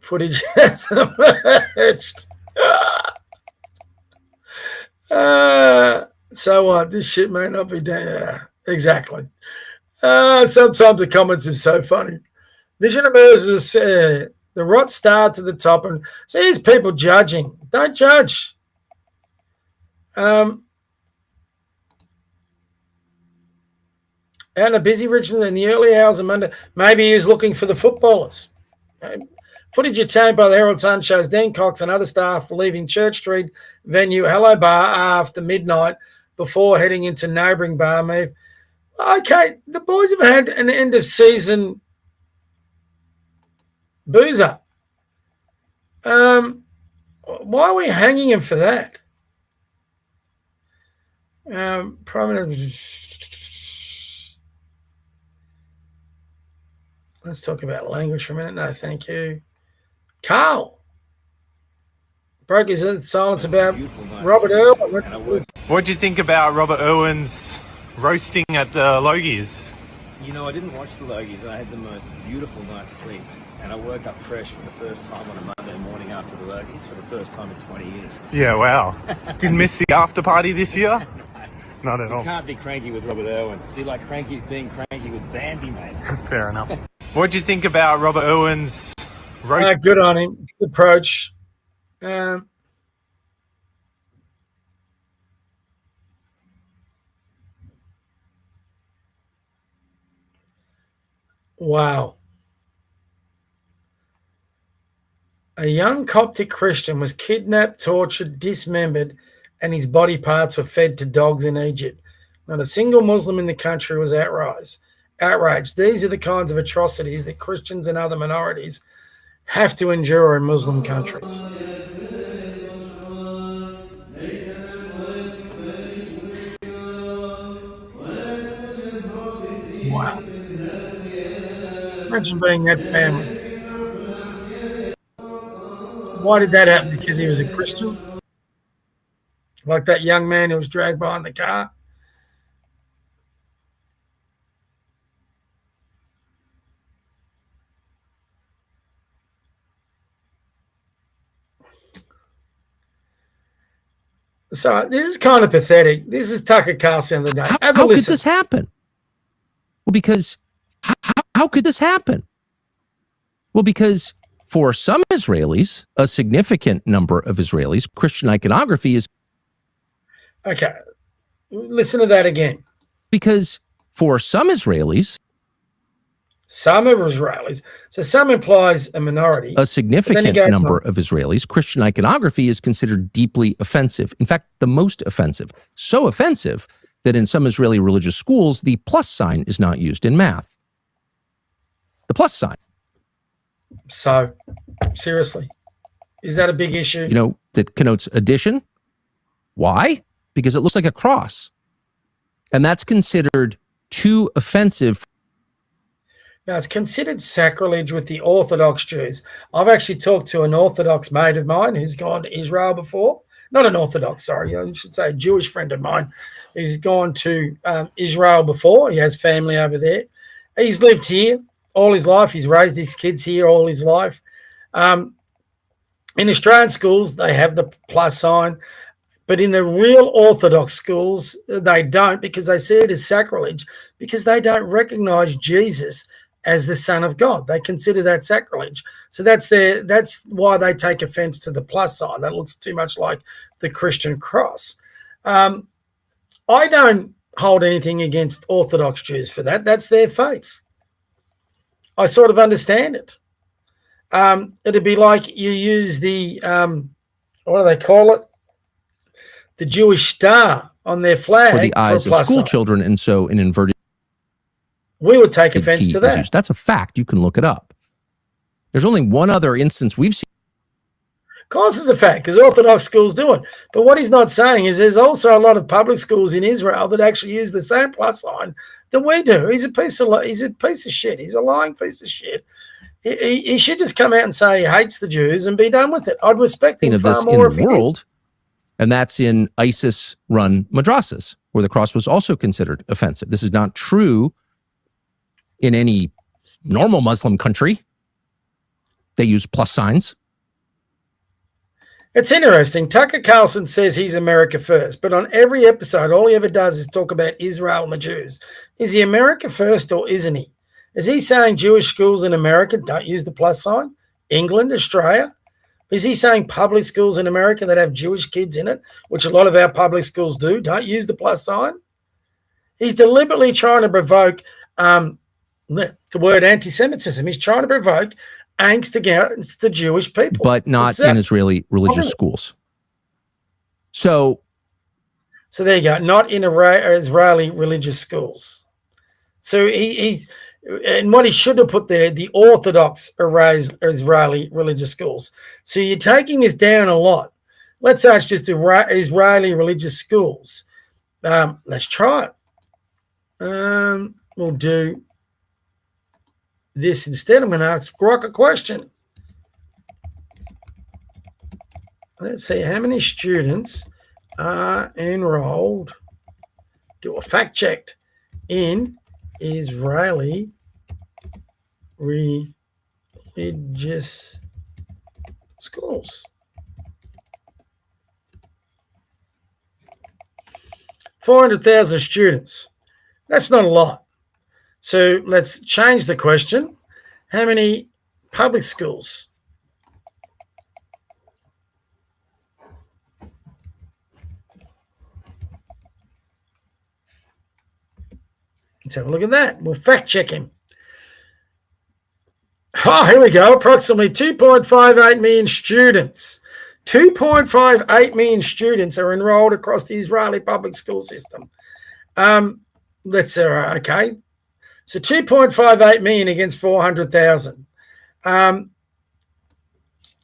Footage has emerged. So what? This shit may not be done. Exactly. Sometimes the comments is so funny. Vision emerges. The rot starts at the top, and see, there's people judging. Don't judge. Out in a busy Richmond in the early hours of Monday, maybe he was looking for the footballers. Footage obtained by the Herald Sun shows Dean Cox and other staff leaving Church Street venue Hello Bar after midnight before heading into neighbouring Barmead. Okay, the boys have had an end of season boozer. Why are we hanging him for that? Prominent. Let's talk about language for a minute. No, thank you. Carl broke his silence about Robert Irwin. What do you think about Robert Irwin's roasting at the Logies? You know, I didn't watch the Logies, and I had the most beautiful night's sleep. And I woke up fresh for the first time on a Monday morning after the Logies for the first time in 20 years. Yeah, wow. Didn't miss the after party this year? Not at all. You can't be cranky with Robert Irwin. It'd be like being cranky with Bambi, mate. Fair enough. What do you think about Robert Irwin's roasting? Good on him. Good approach. Wow. A young Coptic Christian was kidnapped, tortured, dismembered, and his body parts were fed to dogs in Egypt. Not a single Muslim in the country was outraged. These are the kinds of atrocities that Christians and other minorities have to endure in Muslim countries. Wow. Imagine being that family. Why did that happen? Because he was a Christian? Like that young man who was dragged behind the car? So this is kind of pathetic. This is Tucker Carlson the other day. How could this happen? Well, because how could this happen? Well, because for some Israelis, a significant number of Israelis, Christian iconography is... Okay, listen to that again. Because for some Israelis... Some of Israelis. So some implies a minority. A significant number of Israelis, Christian iconography is considered deeply offensive. In fact, the most offensive. So offensive that in some Israeli religious schools, the plus sign is not used in math. The plus sign. So, seriously, is that a big issue? You know, that connotes addition. Why? Because it looks like a cross. And that's considered too offensive. Now, it's considered sacrilege with the Orthodox Jews. I've actually talked to an Orthodox mate of mine who's gone to Israel before. Not an Orthodox, sorry. I should say a Jewish friend of mine who's gone to Israel before. He has family over there. He's lived here all his life. He's raised his kids here all his life. In Australian schools, they have the plus sign. But in the real Orthodox schools, they don't, because they see it as sacrilege, because they don't recognize Jesus as the Son of God. They consider that sacrilege. So that's why they take offense to the plus sign. That looks too much like the Christian cross. I don't hold anything against Orthodox Jews for that. That's their faith. I sort of understand it. It'd be like you use the, what do they call it? The Jewish star on their flag for the eyes of school children, and so an inverted. We would take offense to that. That's a fact. You can look it up. There's only one other instance we've seen. Of course, it's a fact because Orthodox schools do it. But what he's not saying is there's also a lot of public schools in Israel that actually use the same plus sign that we do. He's a piece of shit. He's a lying piece of shit. He should just come out and say he hates the Jews and be done with it. I'd respect him far more if he did. And that's in ISIS-run madrasas, where the cross was also considered offensive. This is not true in any normal Muslim country. They use plus signs. It's interesting. Tucker Carlson says he's America first, but on every episode, all he ever does is talk about Israel and the Jews. Is he America first or isn't he? Is he saying Jewish schools in America don't use the plus sign? England, Australia? Is he saying public schools in America that have Jewish kids in it, which a lot of our public schools do, don't use the plus sign? He's deliberately trying to provoke the word anti-Semitism. He's trying to provoke angst against the Jewish people. But not in Israeli religious schools. So there you go. Not in Israeli religious schools. So he's... And what he should have put there, the Orthodox Israeli religious schools. So you're taking this down a lot. Let's say it's just Israeli religious schools. Let's try it. We'll do this instead. I'm going to ask Grok a question. Let's see how many students are enrolled. Do a fact check in Israeli religious schools. 400,000 students. That's not a lot. So let's change the question. How many public schools? Let's have a look at that. We'll fact check him. Oh, here we go. Approximately 2.58 million students. 2.58 million students are enrolled across the Israeli public school system. Okay. So 2.58 million against 400,000.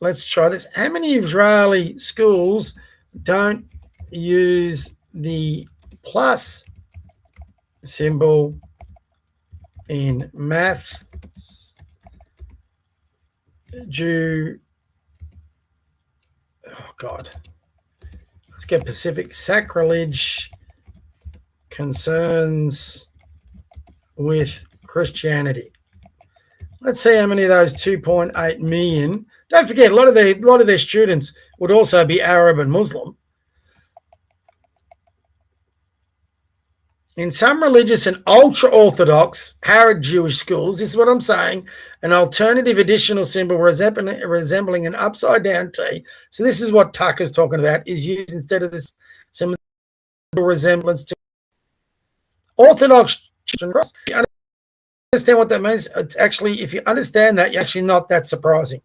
Let's try this. How many Israeli schools don't use the plus symbol in math? Let's get Pacific. Sacrilege concerns with Christianity. Let's see how many of those 2.8 million. Don't forget, a lot of their students would also be Arab and Muslim. In some religious and ultra-Orthodox Harad Jewish schools, this is what I'm saying, an alternative additional symbol resembling an upside-down T. So this is what Tucker's talking about, is used instead of this symbol resemblance to Orthodox children cross. You understand what that means? It's actually, if you understand that, you're actually not that surprising.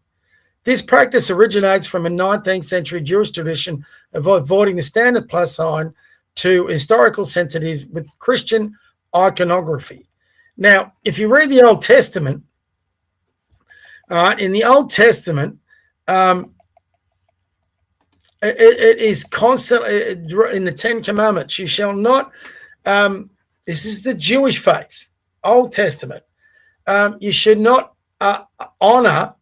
This practice originates from a 19th century Jewish tradition of avoiding the standard plus sign to historical sensitive with Christian iconography. Now, if you read the Old Testament, in the Old Testament, it is constantly in the Ten Commandments. You shall not. This is the Jewish faith, Old Testament. You should not honor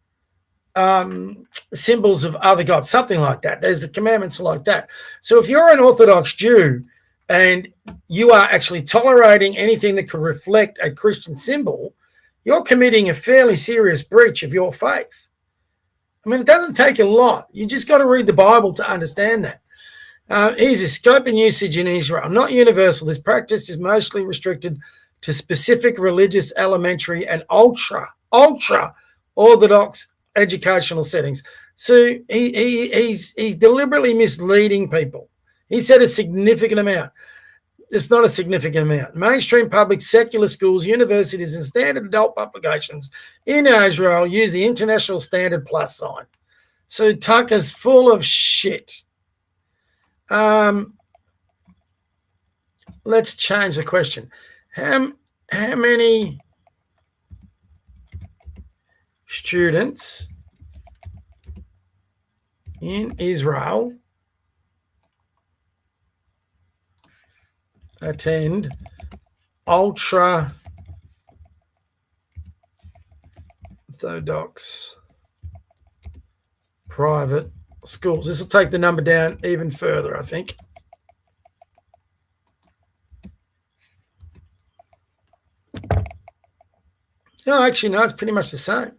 symbols of other gods, something like that. There's the commandments like that. So if you're an Orthodox Jew and you are actually tolerating anything that could reflect a Christian symbol, you're committing a fairly serious breach of your faith. I mean, it doesn't take a lot. You just got to read the Bible to understand that. Here's a scope and usage in Israel. Not universal. This practice is mostly restricted to specific religious, elementary, and ultra-Orthodox educational settings. So he's deliberately misleading people. He said a significant amount. It's not a significant amount. Mainstream public secular schools, universities, and standard adult publications in Israel use the international standard plus sign. So Tucker's full of shit. Let's change the question. How many students in Israel attend ultra-Orthodox private schools? This will take the number down even further, I think. No, actually, no, it's pretty much the same.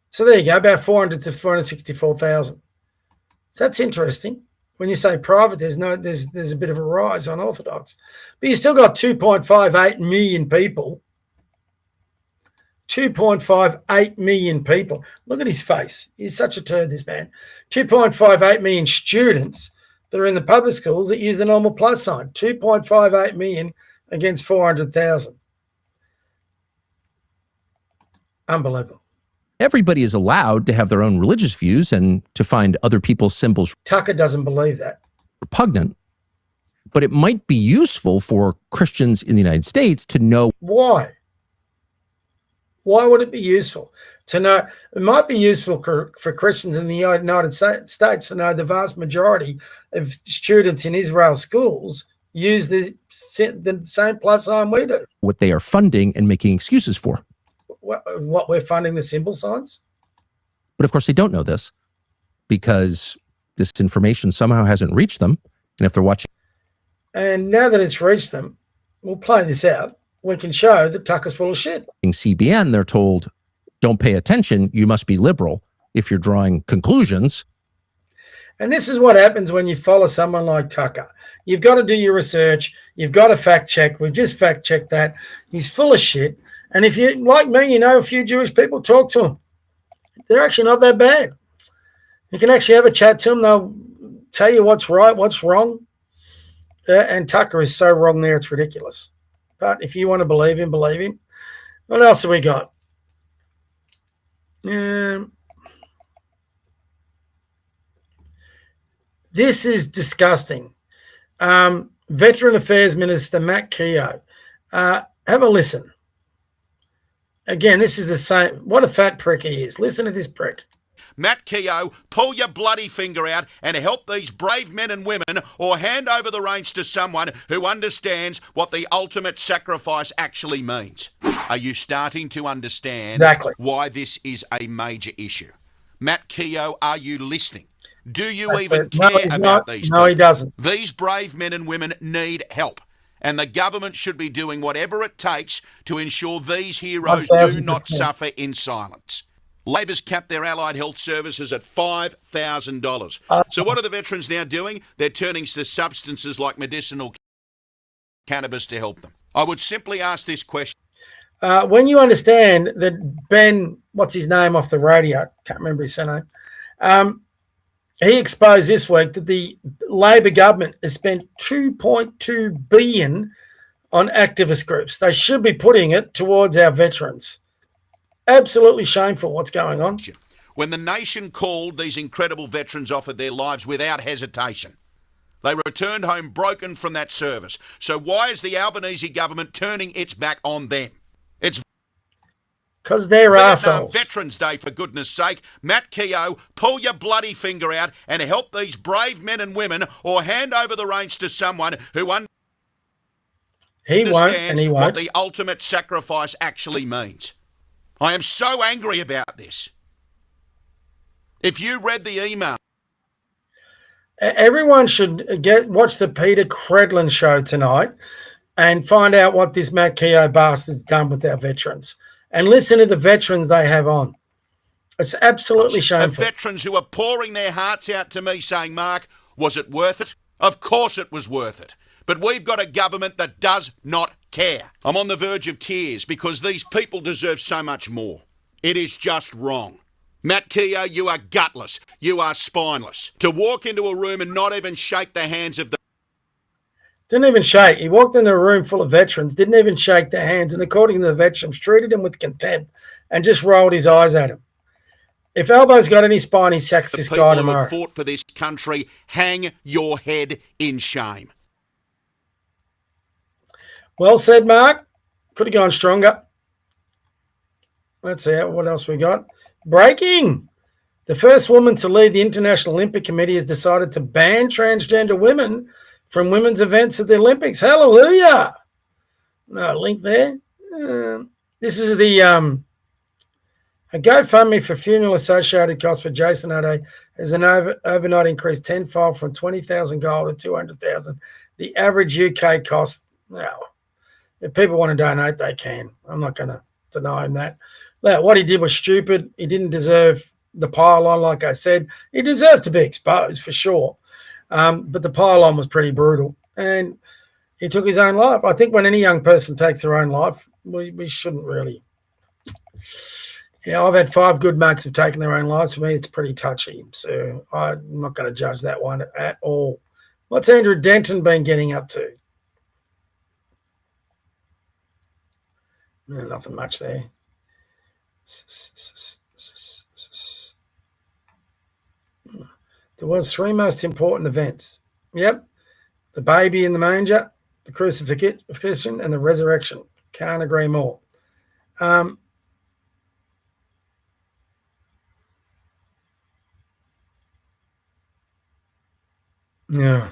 So there you go, about 400 to 464,000. So that's interesting. When you say private, there's a bit of a rise on Orthodox. But you still got 2.58 million people. 2.58 million people. Look at his face. He's such a turd, this man. 2.58 million students that are in the public schools that use the normal plus sign. 2.58 million against 400,000. Unbelievable. Everybody is allowed to have their own religious views and to find other people's symbols Tucker doesn't believe that. repugnant, but it might be useful for Christians in the United States to know. Why? Why would it be useful to know? It might be useful for Christians in the United States to know the vast majority of students in Israel schools use the same plus sign we do. What they are funding and making excuses for. What we're funding the symbol signs? But of course, they don't know this because this information somehow hasn't reached them. And if they're watching. And now that it's reached them, we'll play this out. We can show that Tucker's full of shit. CBN, they're told, don't pay attention. You must be liberal if you're drawing conclusions. And this is what happens when you follow someone like Tucker. You've got to do your research. You've got to fact check. We've just fact checked that. He's full of shit. And if you, like me, you know a few Jewish people, talk to him. They're actually not that bad. You can actually have a chat to them. They'll tell you what's right, what's wrong. And Tucker is so wrong there, it's ridiculous. But if you want to believe him, believe him. What else have we got? This is disgusting. Veteran Affairs Minister Matt Keogh. Have a listen. Again, this is the same. What a fat prick he is. Listen to this prick. Matt Keogh, pull your bloody finger out and help these brave men and women, or hand over the reins to someone who understands what the ultimate sacrifice actually means. Are you starting to understand why this is a major issue? Matt Keogh, are you listening? Do you even care about these people? No, he doesn't. These brave men and women need help, and the government should be doing whatever it takes to ensure these heroes do not suffer in silence. Labor's capped their allied health services at $5,000. So what are the veterans now doing? They're turning to substances like medicinal cannabis to help them. I would simply ask this question. When you understand that Ben, what's his name off the radio, can't remember his surname, he exposed this week that the Labor government has spent $2.2 billion on activist groups. They should be putting it towards our veterans. Absolutely shameful what's going on. When the nation called, these incredible veterans offered their lives without hesitation. They returned home broken from that service. So why is the Albanese government turning its back on them? It's because they're assholes. Veterans Day, for goodness sake. Matt Keogh, pull your bloody finger out and help these brave men and women, or hand over the reins to someone who understands what the ultimate sacrifice actually means. I am so angry about this. If you read the email. Everyone should watch the Peter Credlin show tonight and find out what this Matt Keogh bastard's done with our veterans. And listen to the veterans they have on. It's absolutely shameful. Veterans who are pouring their hearts out to me saying, Mark, was it worth it? Of course it was worth it. But we've got a government that does not care. I'm on the verge of tears because these people deserve so much more. It is just wrong. Matt Keogh, you are gutless. You are spineless. To walk into a room and not even shake the hands of the... Didn't even shake. He walked into a room full of veterans, didn't even shake their hands, and according to the veterans, treated him with contempt and just rolled his eyes at him. If Albo's got any spine, he sacks this guy tomorrow. People who have fought for this country, hang your head in shame. Well said, Mark. Could have gone stronger. Let's see what else we got. Breaking. The first woman to lead the International Olympic Committee has decided to ban transgender women from women's events at the Olympics. Hallelujah. No link there. This is the a GoFundMe for funeral associated costs for Jason Ade has an overnight increase tenfold from 20,000 gold to 200,000. The average UK cost, well, if people want to donate, they can. I'm not going to deny him that. What he did was stupid. He didn't deserve the pile-on, like I said. He deserved to be exposed, for sure. But the pile-on was pretty brutal. And he took his own life. I think when any young person takes their own life, we shouldn't really. Yeah, I've had 5 good mates who've taken their own lives. For me, it's pretty touchy. So I'm not going to judge that one at all. What's Andrew Denton been getting up to? No, nothing much there. The world's 3 most important events. Yep. The baby in the manger, the crucifixion, and the resurrection. Can't agree more. Yeah.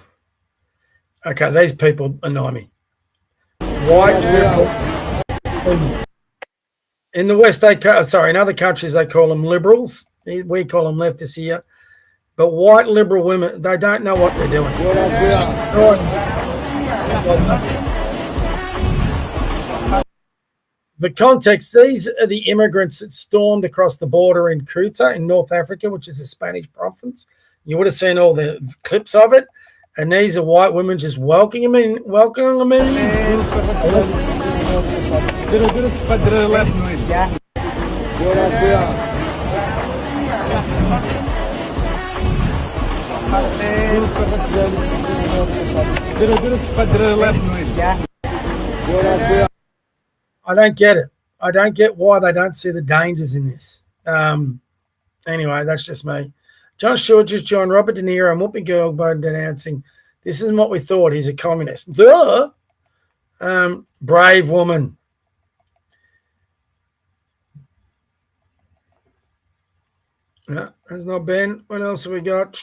Okay, these people annoy me. White liberal. In the West, in other countries, they call them liberals. We call them leftists here. But white liberal women, they don't know what they're doing. The context, these are the immigrants that stormed across the border in Ceuta in North Africa, which is a Spanish province. You would have seen all the clips of it. And these are white women just welcoming them in. I don't get it. I don't get why they don't see the dangers in this. Anyway, that's just me. John Stewart just joined Robert De Niro and Whoopi Goldberg denouncing, this isn't what we thought. He's a communist. The brave woman. No, that's not Ben. What else have we got?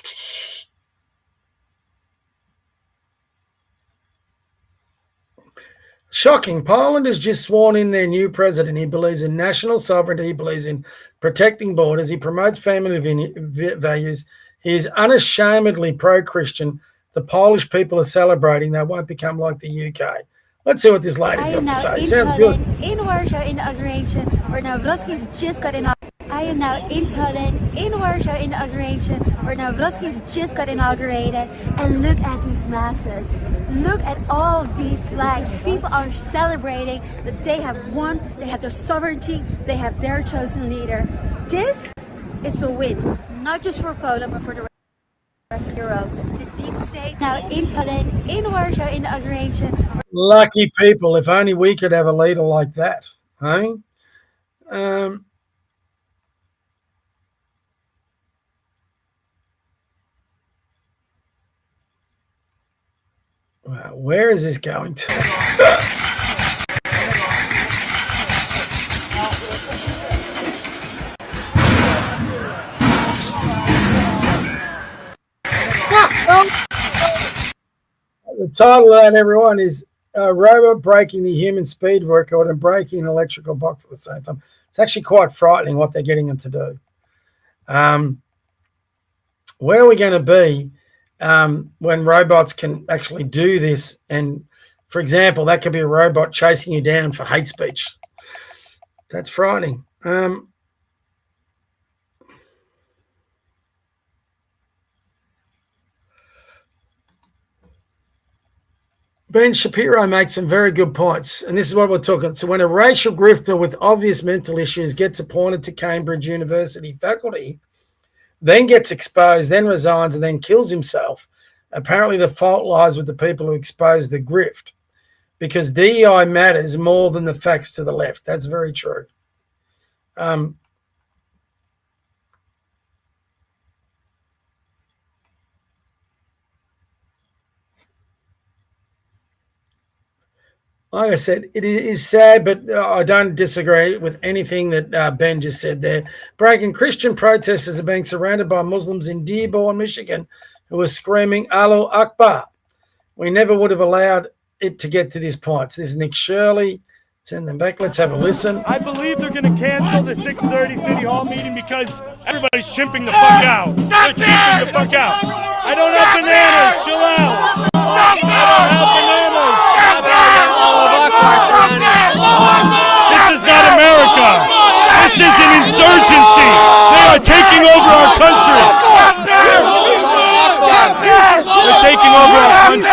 Shocking. Poland has just sworn in their new president. He believes in national sovereignty. He believes in protecting borders. He promotes family values. He is unashamedly pro-Christian. The Polish people are celebrating. They won't become like the UK. Let's see what this lady's got to say. Sounds good. In Warsaw inauguration, where Nawrocki just got inaugurated. I am now in Poland, in Warsaw inauguration, where Nawrocki just got inaugurated. And look at these masses. Look at all these flags. People are celebrating that they have won, they have their sovereignty, they have their chosen leader. This is a win, not just for Poland, but for the rest of Europe. The deep state now in Poland, in Warsaw inauguration. Lucky people. If only we could have a leader like that, hey? Wow, where is this going to? The title of that, everyone, is Robot Breaking the Human Speed Record and Breaking an Electrical Box at the same time. It's actually quite frightening what they're getting them to do. Where are we going to be when robots can actually do this? And, for example, that could be a robot chasing you down for hate speech. That's frightening. Ben Shapiro makes some very good points, and this is what we're talking. So when a racial grifter with obvious mental issues gets appointed to Cambridge University faculty, then gets exposed, then resigns, and then kills himself, apparently the fault lies with the people who exposed the grift, because DEI matters more than the facts to the left. That's very true. Like I said, it is sad, but I don't disagree with anything that Ben just said there. Breaking Christian protesters are being surrounded by Muslims in Dearborn, Michigan, who are screaming, Allahu Akbar. We never would have allowed it to get to this point. So this is Nick Shirley. Send them back. Let's have a listen. I believe they're going to cancel the 6:30 City Hall meeting because everybody's chimping the fuck out. They're chimping the fuck out. I don't have bananas. Chill out. I don't have bananas. This is not America. This is an insurgency. They are taking over our country. They're taking over our country.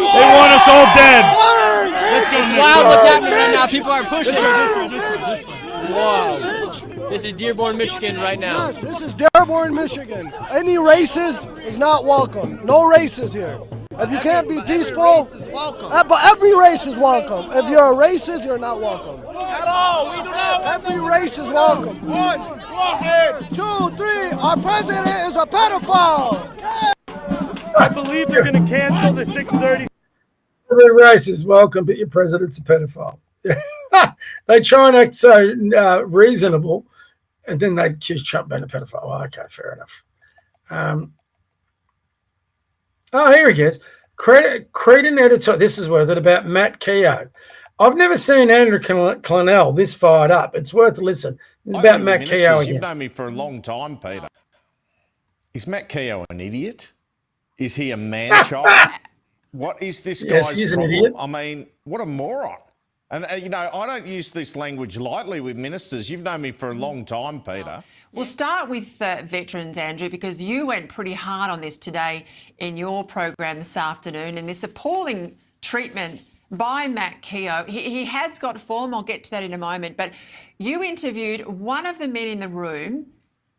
They want us all dead. Let's go. Wow, what's happening right now? People are pushing. Wow. This is Dearborn, Michigan right now. Yes, this is Dearborn, Michigan. Any racist is not welcome. No races here. If you can't be peaceful, but every race is welcome. If you're a racist, you're not welcome. At all. We do not. Every race is welcome. 1, 2, 3. Our president is a pedophile. I believe they're going to cancel the 6:30. Every race is welcome, but your president's a pedophile. They try and act so reasonable, and then they accuse Trump being a pedophile. Well, okay, fair enough. Oh, here he goes. Create an editor. This is worth it about Matt Keogh. I've never seen Andrew Clennell this fired up. It's worth a listen. It's about Matt Keogh again. You've known me for a long time, Peter. Is Matt Keogh an idiot? Is he a man-child? What is this guy's he's problem? an idiot. I mean, what a moron. And, you know, I don't use this language lightly with ministers. You've known me for a long time, Peter. We'll start with veterans, Andrew, because you went pretty hard on this today in your program this afternoon, and this appalling treatment by Matt Keogh. He has got form. I'll get to that in a moment. But you interviewed one of the men in the room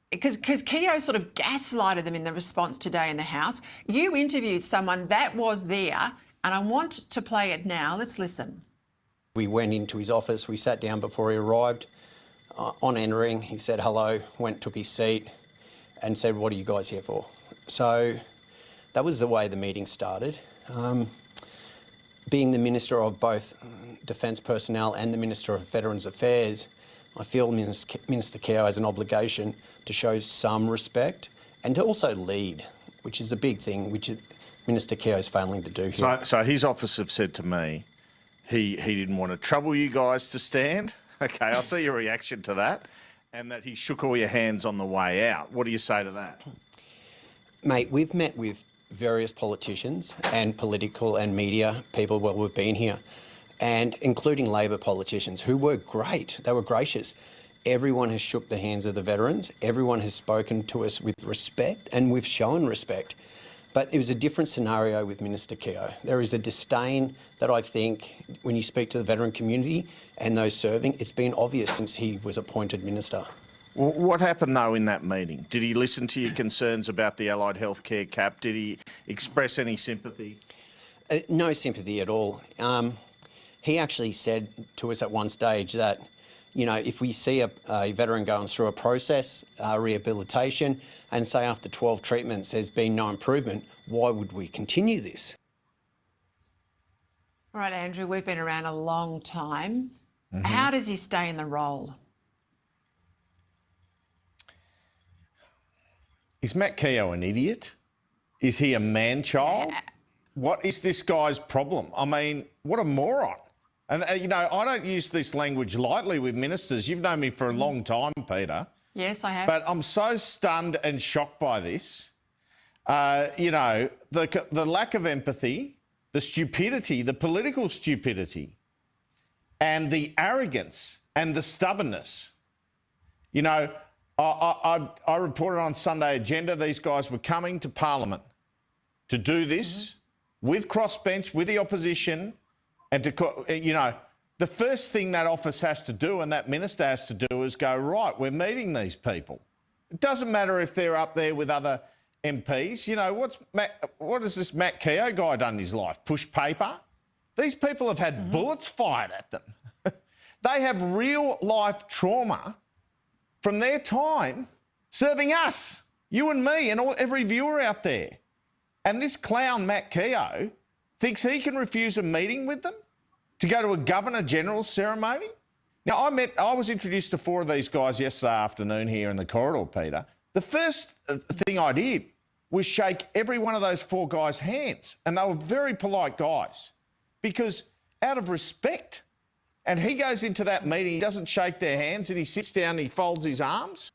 because Keogh sort of gaslighted them in the response today in the House. You interviewed someone that was there, and I want to play it now. Let's listen. We went into his office. We sat down before he arrived. On entering, he said hello, took his seat and said, "What are you guys here for?" So that was the way the meeting started. Being the Minister of both Defence Personnel and the Minister of Veterans Affairs, I feel Minister Keogh has an obligation to show some respect and to also lead, which is a big thing, which Minister Keogh is failing to do here. So his office have said to me he didn't want to trouble you guys to stand. Okay, I'll see your reaction to that. And that he shook all your hands on the way out. What do you say to that? Mate, we've met with various politicians and political and media people while we've been here, and including Labor politicians who were great. They were gracious. Everyone has shook the hands of the veterans. Everyone has spoken to us with respect, and we've shown respect. But it was a different scenario with Minister Keogh. There is a disdain that I think when you speak to the veteran community and those serving, it's been obvious since he was appointed minister. Well, what happened though in that meeting? Did he listen to your concerns about the allied healthcare cap? Did he express any sympathy? No sympathy at all. He actually said to us at one stage that, you know, if we see a veteran going through a process, rehabilitation, and say after 12 treatments there's been no improvement, why would we continue this? All right, Andrew, we've been around a long time. How does he stay in the role? Is Matt Keogh an idiot? Is he a man-child? What is this guy's problem? I mean, what a moron. And, you know, I don't use this language lightly with ministers. You've known me for a long time, Peter. Yes, I have. But I'm so stunned and shocked by this. You know, the lack of empathy, the stupidity, the political stupidity, and the arrogance and the stubbornness. You know, I reported on Sunday Agenda these guys were coming to Parliament to do this with crossbench, with the opposition, and to, you know, the first thing that office has to do and that minister has to do is go, right, we're meeting these people. It doesn't matter if they're up there with other MPs. You know, what has this Matt Keogh guy done in his life? Push paper? These people have had bullets fired at them. They have real life trauma from their time serving us, you and me and every viewer out there. And this clown Matt Keogh thinks he can refuse a meeting with them to go to a Governor-General ceremony? Now, I was introduced to 4 of these guys yesterday afternoon here in the corridor, Peter. The first thing I did was shake every one of those 4 guys' hands, and they were very polite guys because out of respect. And he goes into that meeting, he doesn't shake their hands, and he sits down and he folds his arms.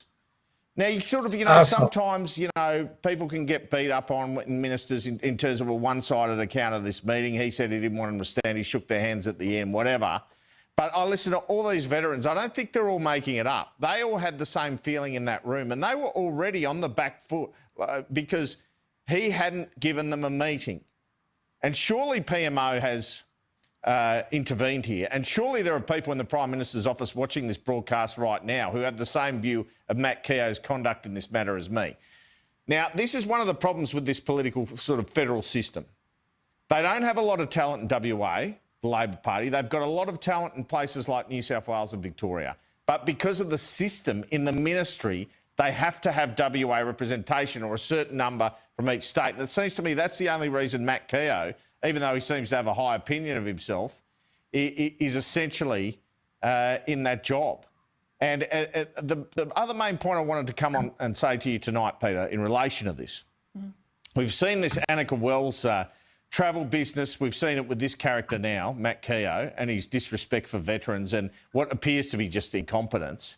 Now, you sort of, you know, sometimes, you know, people can get beat up on ministers in terms of a one-sided account of this meeting. He said he didn't want them to stand. He shook their hands at the end, whatever. But I listen to all these veterans. I don't think they're all making it up. They all had the same feeling in that room, and they were already on the back foot because he hadn't given them a meeting. And surely PMO has intervened here. And surely there are people in the Prime Minister's office watching this broadcast right now who have the same view of Matt Keogh's conduct in this matter as me. Now, this is one of the problems with this political sort of federal system. They don't have a lot of talent in WA, the Labor Party. They've got a lot of talent in places like New South Wales and Victoria. But because of the system in the ministry, they have to have WA representation or a certain number from each state. And it seems to me that's the only reason Matt Keogh, even though he seems to have a high opinion of himself, is essentially in that job. And the other main point I wanted to come on and say to you tonight, Peter, in relation to this, we've seen this Annika Wells travel business, we've seen it with this character now, Matt Keogh, and his disrespect for veterans and what appears to be just incompetence.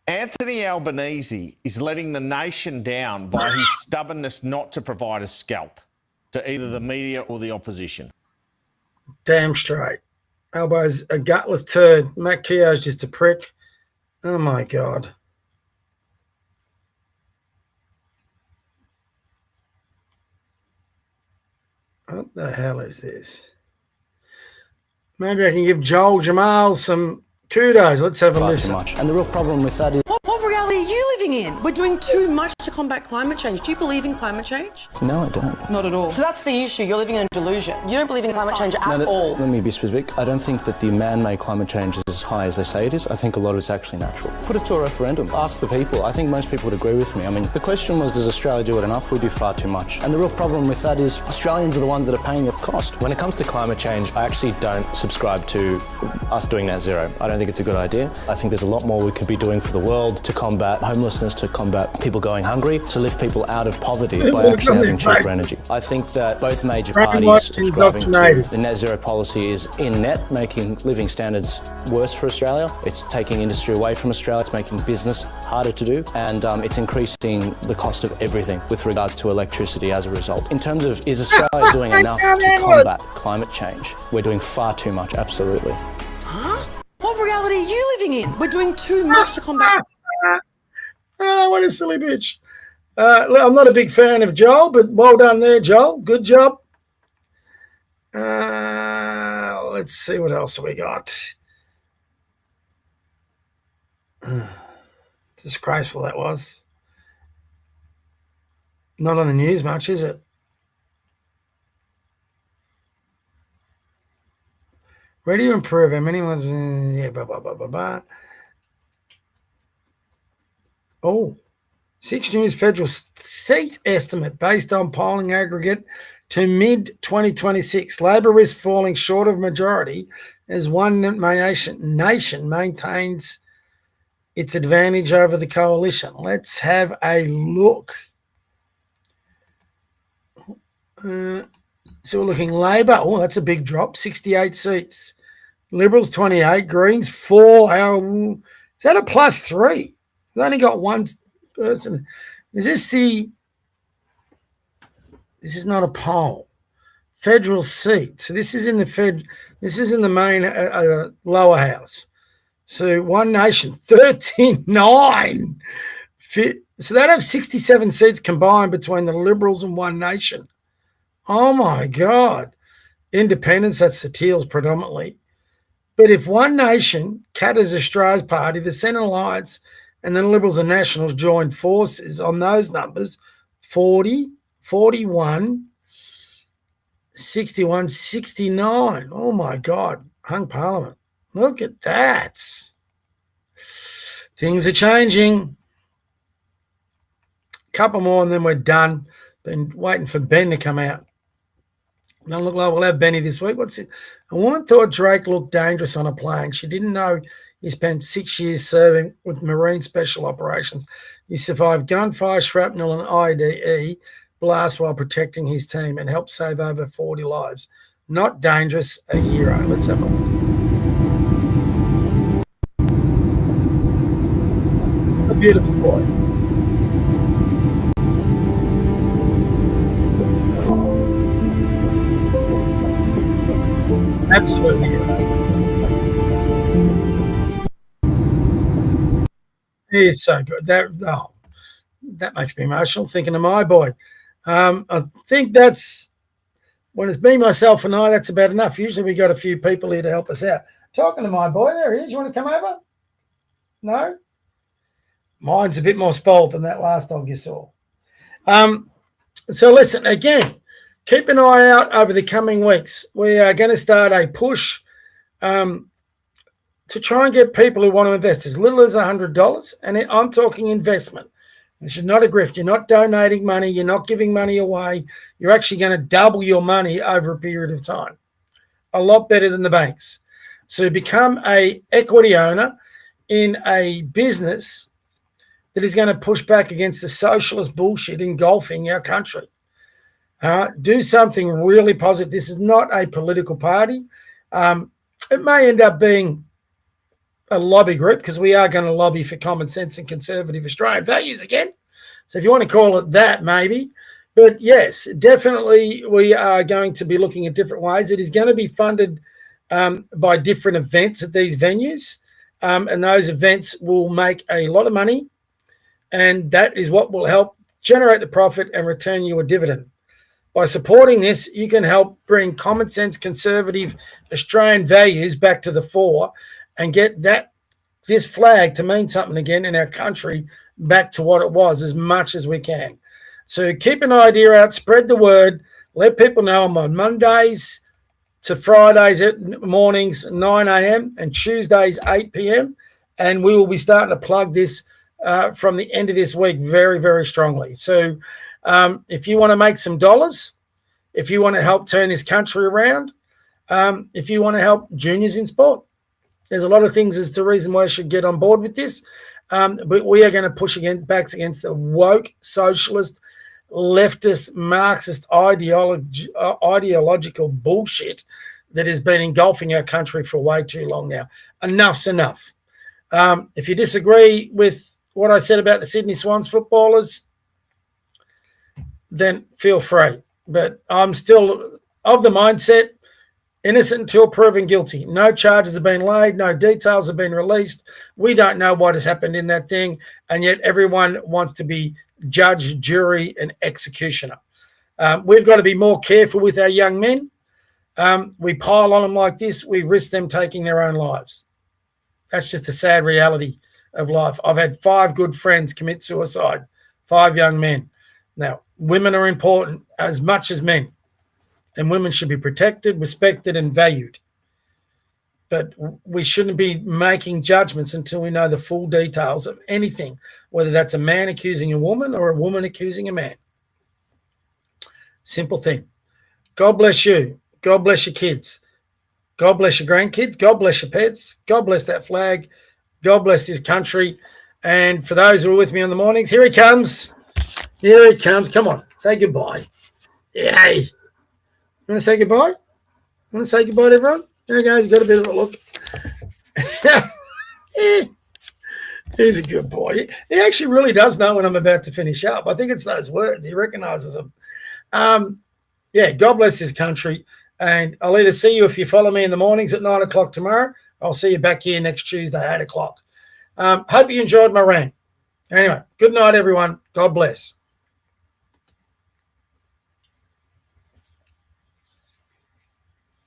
Anthony Albanese is letting the nation down by his stubbornness not to provide a scalp to either the media or the opposition. Damn straight. Albo's a gutless turd. Matt Keogh's just a prick. Oh, my God. What the hell is this? Maybe I can give Joel Jamal some kudos. Let's have a listen. And the real problem with that is... What reality are you living in? We're doing too much to combat climate change. Do you believe in climate change? No, I don't. Not at all. So that's the issue. You're living in a delusion. You don't believe in climate change at all. Let me be specific. I don't think that the man-made climate change is as high as they say it is. I think a lot of it's actually natural. Put it to a referendum. Ask the people. I think most people would agree with me. I mean, the question was, does Australia do it enough? We do far too much. And the real problem with that is Australians are the ones that are paying the cost. When it comes to climate change, I actually don't subscribe to us doing net zero. I don't think it's a good idea. I think there's a lot more we could be doing for the world to combat homelessness, to combat people going hungry, to lift people out of poverty by actually having cheaper energy. I think that both major parties subscribing to the net zero policy is in net making living standards worse for Australia. It's taking industry away from Australia. It's making business harder to do, and it's increasing the cost of everything with regards to electricity as a result. In terms of, is Australia doing enough to combat climate change? We're doing far too much, absolutely. Huh? What reality are you living in? We're doing too much to combat... Oh, what a silly bitch. I'm not a big fan of Joel, but well done there, Joel. Good job. Let's see what else we got. Disgraceful that was. Not on the news much, is it? Ready to improve how many ones? Yeah, blah, blah, blah, blah, blah. Oh, 6 News federal seat estimate based on polling aggregate to mid-2026. Labor risk falling short of majority as one nation maintains its advantage over the coalition. Let's have a look. So we're looking Labor. Oh, that's a big drop, 68 seats. Liberals, 28. Greens, 4. Is that a +3? We've only got one person. This is not a poll. Federal seat. So this is in this is in the main lower house. So One Nation, 39. So they'd have 67 seats combined between the Liberals and One Nation. Oh my God. Independents, that's the Teals predominantly. But if One Nation, Katter's Australia's party, the Senate Alliance, and then Liberals and Nationals joined forces on those numbers, 40, 41, 61, 69. Oh, my God. Hung Parliament. Look at that. Things are changing. Couple more and then we're done. Been waiting for Ben to come out. Doesn't look like we'll have Benny this week. What's it? A woman thought Drake looked dangerous on a plane. She didn't know he spent 6 years serving with Marine Special Operations. He survived gunfire, shrapnel, and IED blast while protecting his team and helped save over 40 lives. Not dangerous, a hero. Let's have a listen. A beautiful boy. Absolutely. He is so good. That makes me emotional thinking of my boy. I think that's, when it's me, myself, and I, that's about enough. Usually we got a few people here to help us out. Talking to my boy, there he is. You want to come over? No? Mine's a bit more spoiled than that last dog you saw. So listen, again, keep an eye out over the coming weeks. We are going to start a push to try and get people who want to invest as little as $100. And I'm talking investment. This is not a grift. You're not donating money. You're not giving money away. You're actually going to double your money over a period of time. A lot better than the banks. So become a equity owner in a business that is going to push back against the socialist bullshit engulfing our country. Do something really positive. This is not a political party. It may end up being a lobby group because we are going to lobby for common sense and conservative Australian values again. So if you want to call it that, maybe. But yes, definitely we are going to be looking at different ways. It is going to be funded by different events at these venues. And those events will make a lot of money. And that is what will help generate the profit and return you a dividend. By supporting this, you can help bring common sense, conservative Australian values back to the fore and get this flag to mean something again in our country back to what it was as much as we can. So keep an idea out, spread the word, let people know I'm on Mondays to Fridays at mornings 9 a.m. and Tuesdays 8 p.m. And we will be starting to plug this from the end of this week very, very strongly. So if you want to make some dollars, if you want to help turn this country around, if you want to help juniors in sport, there's a lot of things as to the reason why you should get on board with this. But we are going to push back against the woke, socialist, leftist, Marxist ideological bullshit that has been engulfing our country for way too long now. Enough's enough. If you disagree with what I said about the Sydney Swans footballers, then feel free. But I'm still of the mindset, innocent until proven guilty. No charges have been laid. No details have been released. We don't know what has happened in that thing. And yet everyone wants to be judge, jury, and executioner. We've got to be more careful with our young men. We pile on them like this, we risk them taking their own lives. That's just a sad reality of life. I've had 5 good friends commit suicide, 5 young men. Now, women are important as much as men, and women should be protected, respected, and valued. But we shouldn't be making judgments until we know the full details of anything, whether that's a man accusing a woman or a woman accusing a man. Simple thing. God bless you. God bless your kids. God bless your grandkids. God bless your pets. God bless that flag. God bless this country. And for those who are with me on the mornings, here he comes. Here he comes. Come on. Say goodbye. Yay. You want to say goodbye? You want to say goodbye to everyone? There he goes. He's got a bit of a look. He's a good boy. He actually really does know when I'm about to finish up. I think it's those words. He recognises them. Yeah, God bless this country. And I'll either see you if you follow me in the mornings at 9 o'clock tomorrow. I'll see you back here next Tuesday, 8 o'clock. Hope you enjoyed my rant. Anyway, good night, everyone. God bless.